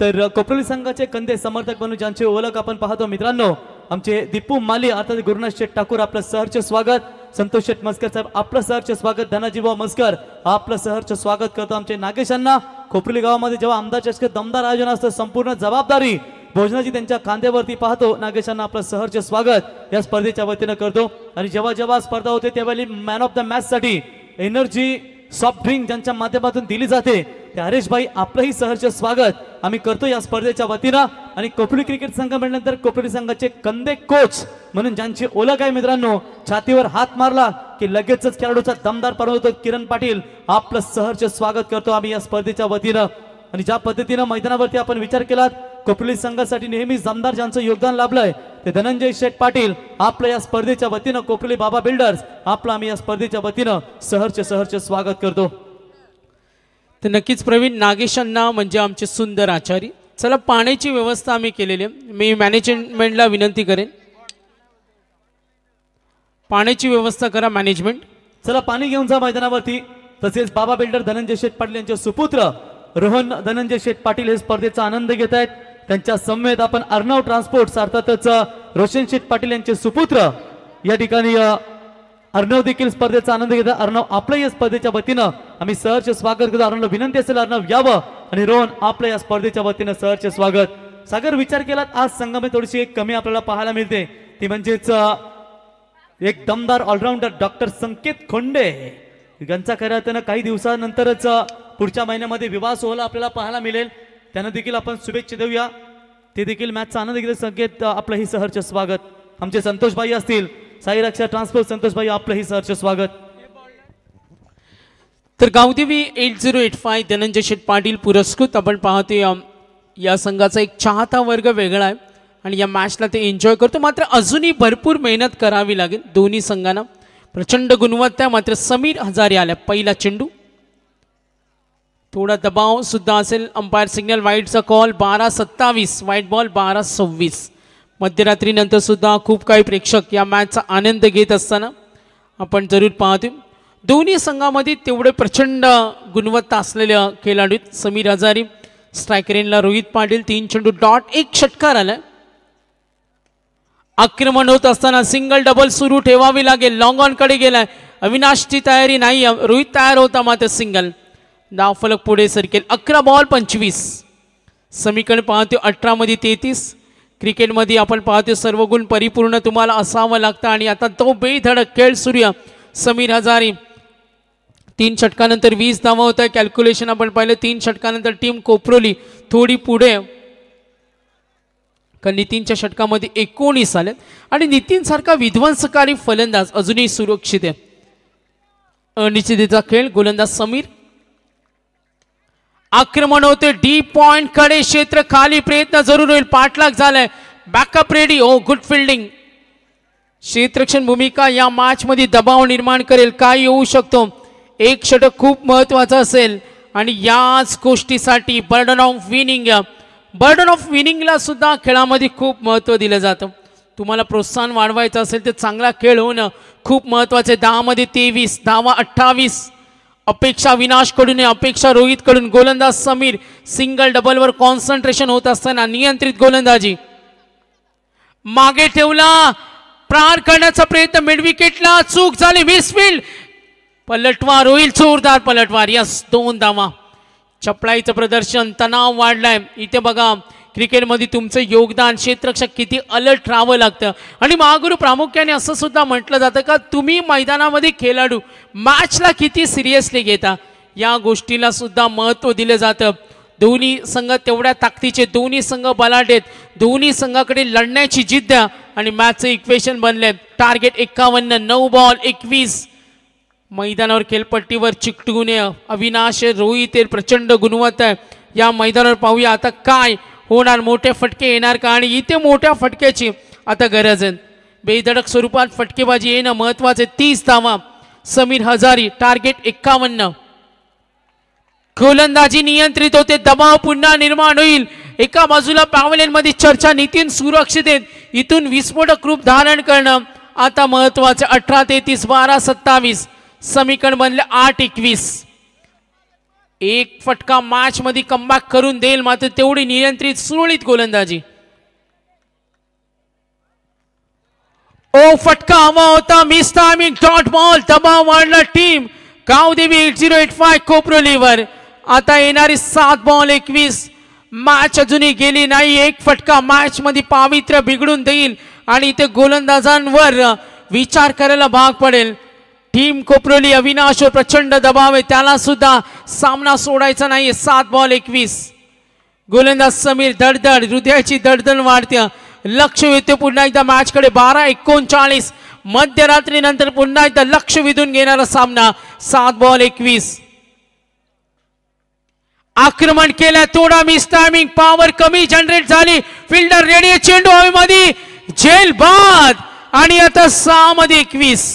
तर कोपरोली संघाचे कंदे समर्थक म्हणून ज्यांची ओळख आपण पाहतो मित्रांनो, आमचे दीपू माली अर्थात गुरुनाथ शेठ ठाकूर, आपलं सहर्ष स्वागत. संतोष शेठ मस्कर साहेब आपलं सहर्ष स्वागत. धनाजीभाऊ मस्कर आपलं सहर्ष स्वागत करतो. आमचे नागेशांना खोपरोली गावामध्ये जेव्हा आमदार चषक दमदार आयोजन असतं, संपूर्ण जबाबदारी भोजनाची त्यांच्या खांद्यावरती पाहतो. नागेशांना आपलं सहर्ष स्वागत या स्पर्धेच्या वतीनं करतो. आणि जेव्हा जेव्हा स्पर्धा होते त्यावेळी मॅन ऑफ द मॅच साठी एनर्जी सॉफ्ट ड्रिंक ज्यांच्या माध्यमातून दिली जाते, ते हरेश भाई आपलंही सहर्ष स्वागत आम्ही करतो या स्पर्धेच्या वतीनं. आणि कोपरोली क्रिकेट संघ म्हटल्यानंतर कोपरोली संघाचे कंदे कोच म्हणून ज्यांची ओळख आहे मित्रांनो, छातीवर हात मारला की लगेचच खेळाडूचा दमदार पर्व होतो. किरण पाटील आपलं सहर्ष स्वागत करतो आम्ही या स्पर्धेच्या वतीनं. आणि ज्या पद्धतीनं मैदानावरती आपण विचार केलात, कोपरोली संघासाठी नेहमी दमदार ज्यांचं योगदान लाभलंय ते धनंजय शेठ पाटील आपलं या स्पर्धेच्या वतीनं, कोपरोली बाबा बिल्डर्स आपलं आम्ही या स्पर्धेच्या वतीनं सहर्ष स्वागत करतो. तर नक्कीच प्रवीण नागेशांना म्हणजे आमचे सुंदर आचारी. चला पाण्याची व्यवस्था आम्ही केलेली आहे. मी मॅनेजमेंटला विनंती करेन पाण्याची व्यवस्था करा मॅनेजमेंट. चला पाणी घेऊन जा मैदानावरती. तसेच बाबा बिल्डर धनंजय शेठ पाटील यांचे सुपुत्र रोहन धनंजय शेठ पाटील हे स्पर्धेचा आनंद घेत आहेत. त्यांच्या समवेत आपण अर्णव ट्रान्सपोर्ट अर्थातच रोशन शेठ पाटील यांचे सुपुत्र या ठिकाणी अर्णव देखील स्पर्धेचा आनंद घेतात. अर्णव आपलं या स्पर्धेच्या वतीनं आम्ही सहर्ष स्वागत करतो. अर्णव विनंती असेल अर्णव यावं आणि रोहन आपलं या स्पर्धेच्या वतीनं सहर्ष स्वागत. सागर विचार केलात आज संघामध्ये थोडीशी एक कमी आपल्याला पाहायला मिळते ती म्हणजेच एक दमदार ऑलराऊंडर डॉक्टर संकेत खोंडे यांचा खऱ्या अर्थानं काही दिवसानंतरच पुढच्या महिन्यामध्ये विवाह सोहळा आपल्याला पाहायला मिळेल. त्यांना देखील आपण शुभेच्छा देऊया. ते देखील मॅचचा आनंद घेत संकेत आपलंही सहर्ष स्वागत. आमचे संतोषभाई असतील साई रक्षा ट्रान्सपोर्ट संतोषभाई आपलंही सहर्ष स्वागत. तर गावदेवी 8085 धनंजय शेठ पाटील पुरस्कृत आपण पाहतोय या संघाचा एक चाहता वर्ग वेगळा आहे आणि या मॅचला ते एन्जॉय करतो. मात्र अजूनही भरपूर मेहनत करावी लागेल दोन्ही संघांना. प्रचंड गुणवत्ता. मात्र समीर हजारे आल्या पहिला चेंडू. थोडा दबाव सुद्धा असेल. Umpire signal वाईटचा call. 12-27 वाईट बॉल. 12-26 मध्यरात्रीनंतर सुद्धा खूप काही प्रेक्षक या मॅचचा आनंद घेत असताना आपण जरूर पाहतो. दोन्ही संघामध्ये तेवढे प्रचंड गुणवत्ता असलेल्या खेळाडू समीर हजारे स्ट्रायकर रेनला रोहित पाटील. 3 चेंडू डॉट. 1 षटकार आलाय. आक्रमण होत असताना सिंगल डबल सुरू ठेवावी लागेल. लॉंग ऑन कडे गेलाय. अविनाशची तयारी नाही. रोहित तयार होता मात्र सिंगल. धाव फलक पुढे सरकेल. 11 बॉल 25. समीकरण पाहतो 18 मध्ये 33. क्रिकेटमध्ये आपण पाहतो सर्व गुण परिपूर्ण तुम्हाला असावं लागतं आणि आता तो बेधडक खेळ सुरू. समीर हजारे 3 षटकानंतर 20 धावा होत आहे. कॅल्क्युलेशन आपण पाहिलं. 3 षटकानंतर टीम कोपरोली थोडी पुढे कारण नितीनच्या षटकामध्ये 19 आले आणि नितीन सारखा विध्वंसकारी फलंदाज अजूनही सुरक्षित आहे. अनिश्चिततेचा खेळ. गोलंदाज समीर. आक्रमण होते डीप पॉइंट कडे. क्षेत्र खाली. प्रयत्न जरूर होईल. पाठलाग झालाय. Backup ready. Oh good fielding. क्षेत्ररक्षण भूमिका या मॅच मध्ये दबाव निर्माण करेल. काय येऊ शकतो. एक षटक खूप महत्वाचं असेल आणि याच गोष्टीसाठी बर्डन ऑफ विनिंगला सुद्धा खेळामध्ये खूप महत्त्व दिलं जातं. तुम्हाला प्रोत्साहन वाढवायचं असेल तर चांगला खेळ होणं खूप महत्त्वाचं आहे. 10 मध्ये 23 धावा 28. अपेक्षा विनाशकडून अपेक्षा रोहितकडून. गोलंदाज समीर सिंगल डबलवर कॉन्सन्ट्रेशन होत असताना नियंत्रित गोलंदाजी. मागे ठेवला. प्रार करण्याचा प्रयत्न. मिड विकेटला चूक झाली. मिसफील्ड. पलटवार होईल. जोरदार पलटवार. यस 2 धावा. चपळाईचं प्रदर्शन. तणाव वाढलाय. इथे बघा क्रिकेटमध्ये तुमचं योगदान. क्षेत्ररक्षक किती अलर्ट राहावं लागतं आणि महागुरू प्रामुख्याने असं सुद्धा म्हटलं जातं का तुम्ही मैदानामध्ये खेळाडू मॅचला किती सिरियसली घेता या गोष्टीला सुद्धा महत्त्व दिलं जातं. दोन्ही संघ तेवढ्या ताकदीचे. दोन्ही संघ बलाढ्य आहेत. दोन्ही संघाकडे लढण्याची जिद्द आणि मॅचचं इक्वेशन बनलंय. टार्गेट 51. 9 बॉल 21. मैदानावर खेळपट्टीवर चिकटून अविनाश रोहित प्रचंड गुणवत्ता आहे या मैदानावर. पाहूया आता काय होणार. मोठे फटके येणार का आणि इथे मोठ्या फटक्याची आता गरज आहे. बेधडक स्वरूपात फटकेबाजी येणं महत्वाचे. 30 धावा. समीर हजारी. टार्गेट 51. गोलंदाजी नियंत्रित होते. दबाव पुन्हा निर्माण होईल. एका बाजूला पॅव्हलियन मध्ये चर्चा. नितीन सुरक्षित आहेत. इथून विस्फोटक रूप धारण करणं आता महत्वाचं. 18-33 12-27 समीकरण बनले 8-21. एक फटका मॅच मध्ये कमबॅक करून देईल मात्र तेवढी नियंत्रित सुरळीत गोलंदाजी. ओ फटका हवा होता. Miss timing. Dot ball. दबाव वाढला टीम गावदेवी 8085 कोपरोलीवर. आता येणारी 7 बॉल 21. मॅच अजूनही गेली नाही. एक फटका मॅच मध्ये पावित्र्य बिघडून देईल आणि इथे गोलंदाजांवर विचार करायला भाग पडेल. टीम कोपरोली अविनाशवर प्रचंड दबाव आहे. त्याला सुद्धा सामना सोडायचा नाही. 7 बॉल 21. गोलंदाज समीर. धडधड. हृदयाची धडधड वाढते. लक्ष वेधते पुन्हा एकदा मॅचकडे. 12-39 मध्यरात्रीनंतर पुन्हा एकदा लक्ष वेधून घेणारा सामना. 7 बॉल 21. आक्रमण केलं. थोडा मिस टायमिंग. पॉवर कमी जनरेट झाली. Fielder ready. चेंडू हवेमध्ये. झेल बाद आणि आता 6 मध्ये 21.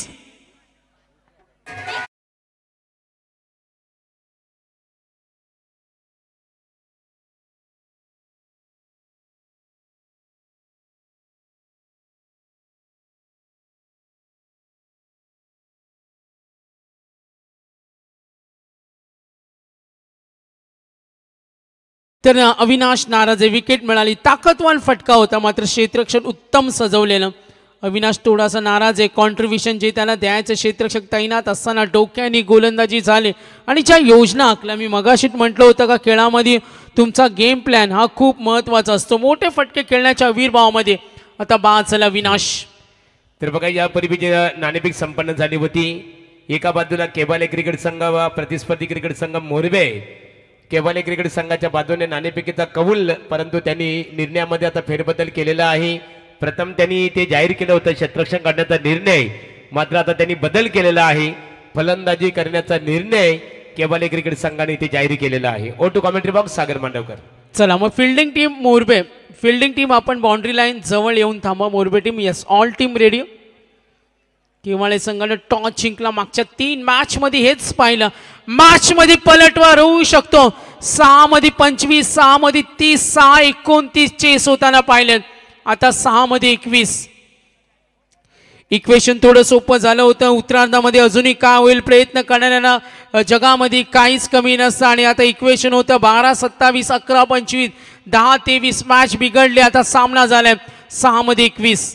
तर अविनाश नाराजे विकेट मिळाली. ताकदवान फटका होता मात्र क्षेत्ररक्षण उत्तम सजवलेलं. अविनाश थोडासा नाराज आहे. कॉन्ट्रीब्युशन जे त्याला द्यायचं क्षेत्ररक्षक तैनात असताना डोक्याने गोलंदाजी झाली आणि ज्या योजना आखल्या, मी मगाशीच म्हटलं होतं का खेळामध्ये तुमचा गेम प्लॅन हा खूप महत्त्वाचा असतो. मोठे फटके खेळण्याच्या आविर्भावामध्ये आता बाद झाला विनाश. तर बघा या परिबीची नाणेफेक संपन्न झाली होती. एका बाजूला केबाले क्रिकेट संघ व प्रतिस्पर्धी क्रिकेट संघ मोरबे. केबाले क्रिकेट संघाच्या बाजूने नाणेफेकीचा कौल, परंतु त्यांनी निर्णयामध्ये आता फेरबदल केलेला आहे. प्रथम त्यांनी ते जाहीर केलं होतं क्षेत्ररक्षण काढण्याचा निर्णय, मात्र आता त्यांनी बदल केलेला आहे. फलंदाजी करण्याचा निर्णय केबाले क्रिकेट संघाने ते जाहीर केलेला आहे. Oh to commentary box Sagar Mandavkar. चला मग fielding team Morbe. Fielding team आपण बाउंड्री लाईन जवळ येऊन थांबा. Morbe team yes all team ready. Kivale संघाने टॉस जिंकला. मागच्या 3 मॅचमध्ये हेच पाहिलं. मॅचमध्ये पलटवार होऊ शकतो. 6 मध्ये 25, 6 मध्ये 30, 6 29 चेस होताना पाहिलं. आता 6 मध्ये 21. इक्वेशन थोडं सोपं झालं होतं. उत्तरार्धामध्ये अजूनही काय होईल प्रयत्न करणाऱ्यांना जगामध्ये काहीच कमी नसतं आणि आता इक्वेशन होतं 12 27 11 25 10 23. मॅच बिघडली. आता सामना झालाय 6 मध्ये 21.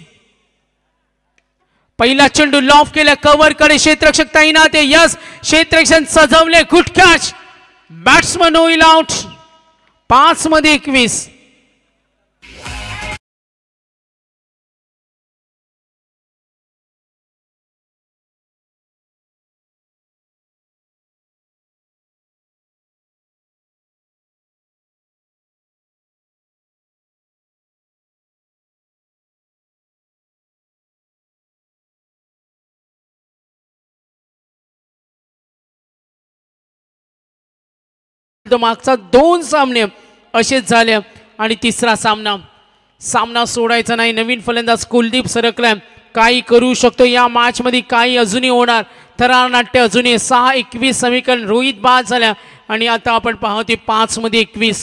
पहिला चेंडू लॉफ केला. कव्हर कडे क्षेत्ररक्षक तैनात आहे. यस क्षेत्ररक्षण सजवले. Good catch. बॅट्समन होईल आउट. 5 मध्ये 21. मागचा 2 सामने असेच झाले आणि तिसरा सामना सोडायचा नाही. नवीन फलंदाज कुलदीप सरकलाय. काही करू शकतो या मॅच मध्ये. काही अजूनही होणार. थरारनाट्य अजूनही. 6 21 समीकरण. रोहित बाद झाल्या आणि आता आपण पाहतोय 5 मध्ये 21.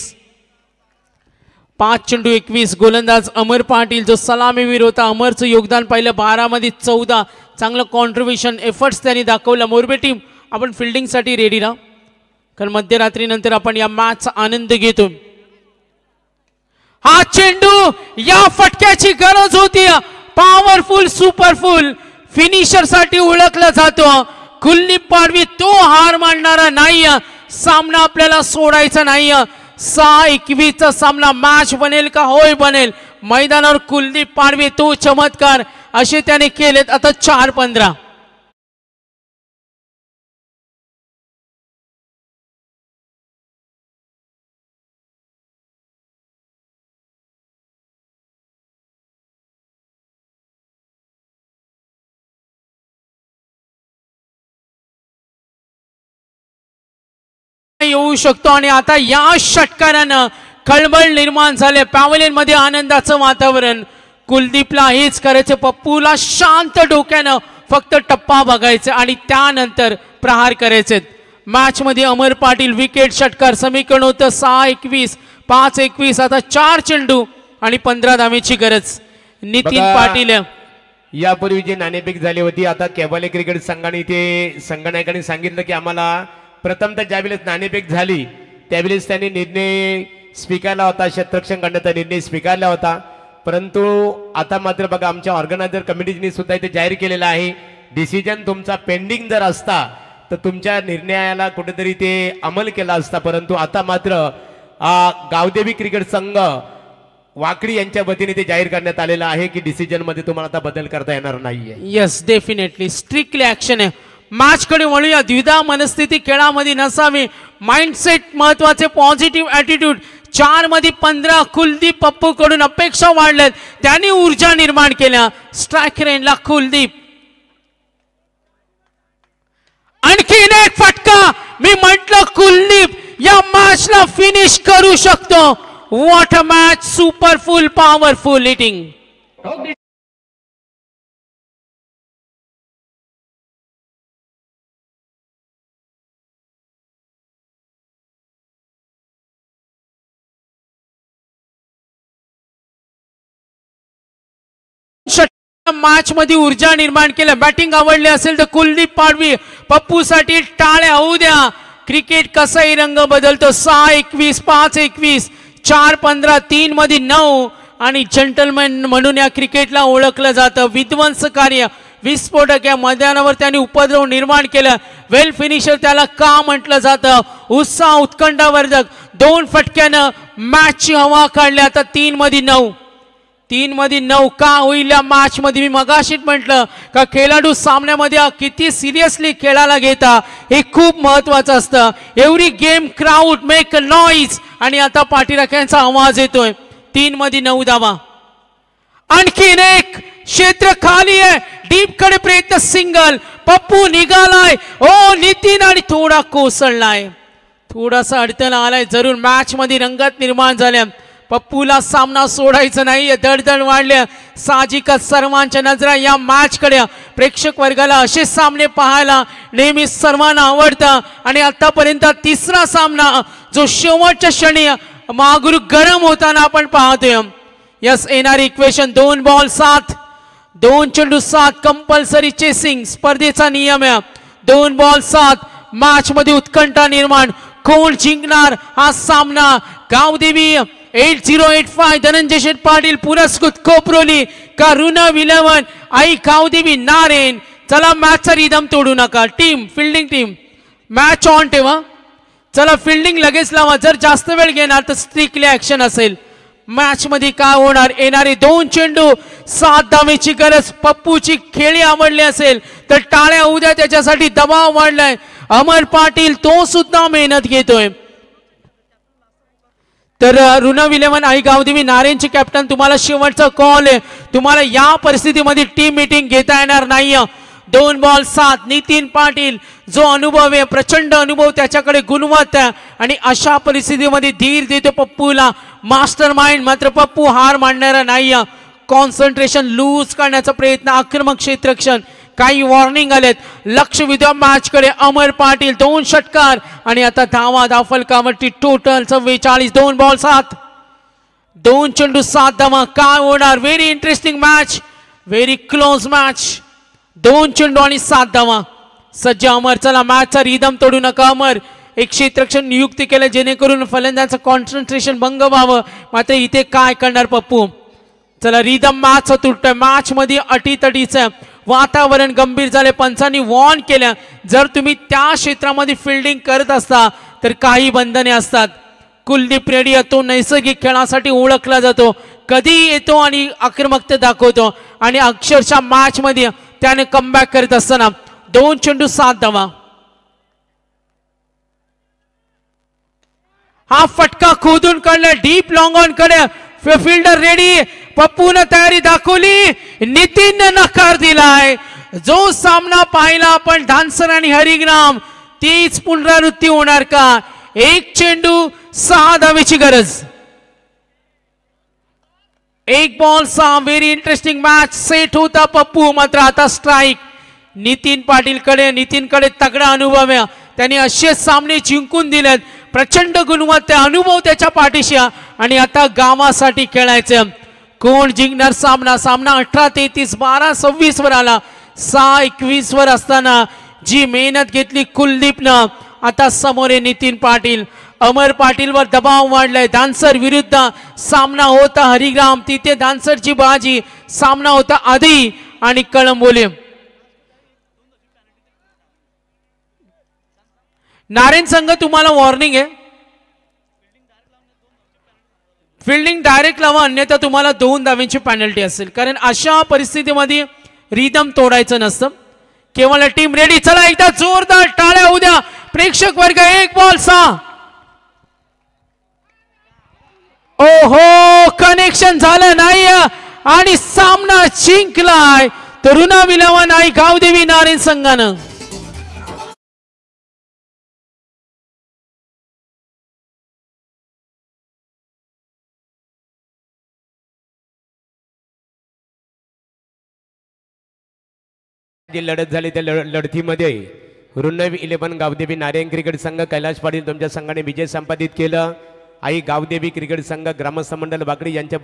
5 चेंडू 21. गोलंदाज अमर पाटील जो सलामीवीर होता. अमरचं योगदान पाहिलं. 12 मध्ये 14. चांगलं कॉन्ट्रीब्युशन एफर्ट्स त्यांनी दाखवलं. मोरबे टीम आपण फिल्डिंगसाठी रेडी राहा, कारण मध्यरात्रीनंतर आपण या मॅचचा आनंद घेतो. हा चेंडू या फटक्याची गरज होती. पॉवरफुल सुपरफुल फिनिशर साठी ओळखला जातो. कुलदीप पाडवी तो हार मानणारा नाही. सामना आपल्याला सोडायचा नाही. 6 21 चा सामना मॅच बनेल का? होय बनेल. मैदानावर कुलदीप पाडवी तो चमत्कार असे त्याने केलेत. आता 4-15. येऊ शकतो आणि आता या षटकारानं खळबळ निर्माण झाले. पॅव्हलियन मध्ये आनंदाचं वातावरण. कुलदीपला हेच करायचं. पप्पूला शांत डोक्यानं फक्त टप्पा बघायचं आणि त्यानंतर प्रहार करायचे. मॅच मध्ये अमर पाटील विकेट षटकार. समीकरण होतं 6 21 5 21. आता 4 चेंडू आणि 15 धावेची गरज. नितीन पाटील यापूर्वी जे नाणेफेक झाली होती, आता केबाले क्रिकेट संघाने ते संघनायकांनी सांगितलं की आम्हाला प्रथमतः ज्यावेळेस नाणेफेक झाली त्यावेळेस त्यांनी निर्णय स्वीकारला होता. क्षेत्ररक्षण करण्याचा निर्णय स्वीकारला होता. परंतु आता मात्र बघा आमच्या ऑर्गनायझर कमिटीने सुद्धा इथे जाहीर केलेला आहे. डिसिजन तुमचा पेंडिंग जर असता तर तुमच्या निर्णयाला कुठेतरी ते अंमल केला असता. परंतु आता मात्र गावदेवी क्रिकेट संघ वाकडी यांच्या वतीने ते जाहीर करण्यात आलेलं आहे की डिसिजन मध्ये तुम्हाला आता बदल करता येणार नाहीये. यस डेफिनेटली स्ट्रिक्टली ऍक्शन आहे. मॅच कडे वळूया. द्विधा मनस्थिती खेळामध्ये नसावी. माइंडसेट महत्वाचे. Positive attitude. 4 मध्ये 15. कुलदीप पप्पू कडून अपेक्षा वाढल्यात. त्यांनी ऊर्जा निर्माण केल्या. स्ट्राईक रेंजला कुलदीप. आणखीन एक फटका. मी म्हटलं कुलदीप या मॅचला फिनिश करू शकतो. What a match. Superful powerful hitting. Match मध्ये ऊर्जा निर्माण केल्या. बॅटिंग आवडली असेल तर कुलदीप पाडवी पप्पू साठी टाळ्या होऊ द्या. क्रिकेट कसाही रंग बदलतो. 6-21, 5-21, 4-15, 3 मध्ये 9 आणि जंटलमॅन म्हणून या क्रिकेटला ओळखलं जातं. विध्वंसकार्य विस्फोटक या मैदानावर त्यांनी उपद्रव निर्माण केलं. वेल फिनिशर त्याला का म्हटलं जातं. उत्साह उत्कंठावर्धक 2 फटक्यानं मॅचची हवा काढली. आता 3 मध्ये 9, 3 मध्ये 9 का होईल या मॅच मध्ये. मी मगाशीच म्हटलं का खेळाडू सामन्यामध्ये किती सिरियसली खेळायला घेता हे खूप महत्वाचं असतं. Every game crowd make a noise आणि आता पाठीराख्यांचा आवाज येतोय. 3 मध्ये 9 धावा. आणखीन एक क्षेत्र खाली आहे. डीप कडे प्रयत्न. सिंगल. पप्पू निघालाय. ओ नितीन आणि थोडा कोसळलाय. थोडासा अडथळा आलाय. जरूर मॅच मध्ये रंगत निर्माण झाल्या. पप्पूला सामना सोडायचं नाही. दडदड वाढल्या. साहजिकच सर्वांच्या नजरा या मॅच कडे. प्रेक्षक वर्गाला असे सामने पाहायला नेहमी सर्वांना आवडतं आणि आतापर्यंत तिसरा सामना जो शेवटच्या क्षणी महागुरु गरम होताना आपण पाहतोय. यस येणारी इक्वेशन 2 बॉल 7, 2 चेंडू 7 कंपल्सरी चेसिंग स्पर्धेचा नियम आहे. 2 बॉल 7 मॅच मध्ये उत्कंठा निर्माण. कोण जिंकणार हा सामना. गावदेवी 8085 धनंजय शेठ पाटील पुरस्कृत कोपरोली का ऋणव 11 आई गावदेवी नारेन. चला मॅचचा रिदम तोडू नका. Team fielding team match on ठेवा. चला फिल्डिंग लगेच लावा. जर जास्त वेळ घेणार तर स्ट्रिक्टली ऍक्शन असेल. मॅच मध्ये काय होणार. येणारे 2 चेंडू 7 धावेची गरज. पप्पूची खेळी आवडली असेल तर टाळ्या उद्या. त्याच्यासाठी दबाव वाढलाय. अमर पाटील तो सुद्धा मेहनत घेतोय. तर ऋणव 11 आई गावदेवी नारेंचे कॅप्टन तुम्हाला शेवटचा कॉल आहे. तुम्हाला या परिस्थितीमध्ये टीम मीटिंग घेता येणार नाही. 2 बॉल 7 नितीन पाटील जो अनुभव आहे प्रचंड अनुभव त्याच्याकडे गुणवत्ता आणि अशा परिस्थितीमध्ये धीर देतो पप्पूला. Master mind. मात्र पप्पू हार मानणारा नाही. कॉन्सन्ट्रेशन लूज करण्याचा प्रयत्न. आक्रमक क्षेत्ररक्षण. काही वॉर्निंग आलेत. लक्ष विद्या मॅच कडे. अमर पाटील 2 षटकार आणि आता धावा धाफलकावरती टोटल 44. 2 बॉल 7, 2 चेंडू 7 धावा. काय होणार. Very interesting match. Very close match. 2 चेंडू आणि 7 धावा. सज्ज अमर. चला मॅचचा रिदम तोडू नका. अमर एक क्षेत्ररक्षण नियुक्त केलं जेणेकरून फलंदाजाचं कॉन्सन्ट्रेशन भंग व्हावं. मात्र इथे काय करणार पप्पू. चला रिदम मॅच तुटतोय. मॅच मध्ये अटीतटीचं वातावरण गंभीर झाले. पंचांनी वॉर्न केल्या जर तुम्ही त्या क्षेत्रामध्ये फिल्डिंग करत असता तर काही बंधने असतात. कुलदीप रेड्डी तो नैसर्गिक खेळासाठी ओळखला जातो. कधी येतो आणि आक्रमकता दाखवतो आणि अक्षरशः मॅच मध्ये त्याने कमबॅक करत असताना 2 चेंडू 7 धावा. हा फटका खोदून काढला. डीप लॉंग ऑन कडे. Fielder ready. पप्पून तयारी दाखवली. नितीनने नकार दिलाय. जो सामना पाहिला आपण धानसर आणि हरिग्राम तीच पुनरावृत्ती होणार का. 1 चेंडू 6 धावेची गरज. 1 ball 6. Very interesting match. Set होता पप्पू. मात्र आता स्ट्राईक नितीन पाटील कडे. नितीन कडे तगडा अनुभव आहे. त्यांनी असे सामने जिंकून दिलेत. प्रचंड गुणवत्ता अनुभव त्याच्या पाठीशी आणि आता गावासाठी खेळायचं. कोण जिंकणार सामना. सामना 18-33 12-26 वर आला. 6-21 वर असताना जी मेहनत घेतली कुलदीपनं आता समोर आहे नितीन पाटील. अमर पाटील वर दबाव वाढलाय. धानसर विरुद्ध सामना होता हरिग्राम. तिथे धानसरची बाजी. सामना होता आधी आणि कळंबोली. नारायण संघ तुम्हाला वॉर्निंग आहे. फिल्डिंग डायरेक्ट लावा अन्यथा तुम्हाला 2 धावांची पेनल्टी असेल. कारण अशा परिस्थितीमध्ये रिदम तोडायचं नसतं. केवळ टीम रेडी. चला एकदा जोरदार टाळ्या उद्या. प्रेक्षक वर्ग. 1 बॉल 6. ओहो कनेक्शन झालं नाही आणि सामना जिंकलाय तर ऋणव 11 आई गावदेवी नारायण संघानं. जी लढत झाली त्या लढतीमध्ये ऋणव 11 गावदेवी नारायण क्रिकेट संघ कैलाश पाटील तुमच्या संघाने विजय संपादित केला. आई गावदेवी क्रिकेट संघ ग्रामस्थ मंडळ वाकडी यांच्या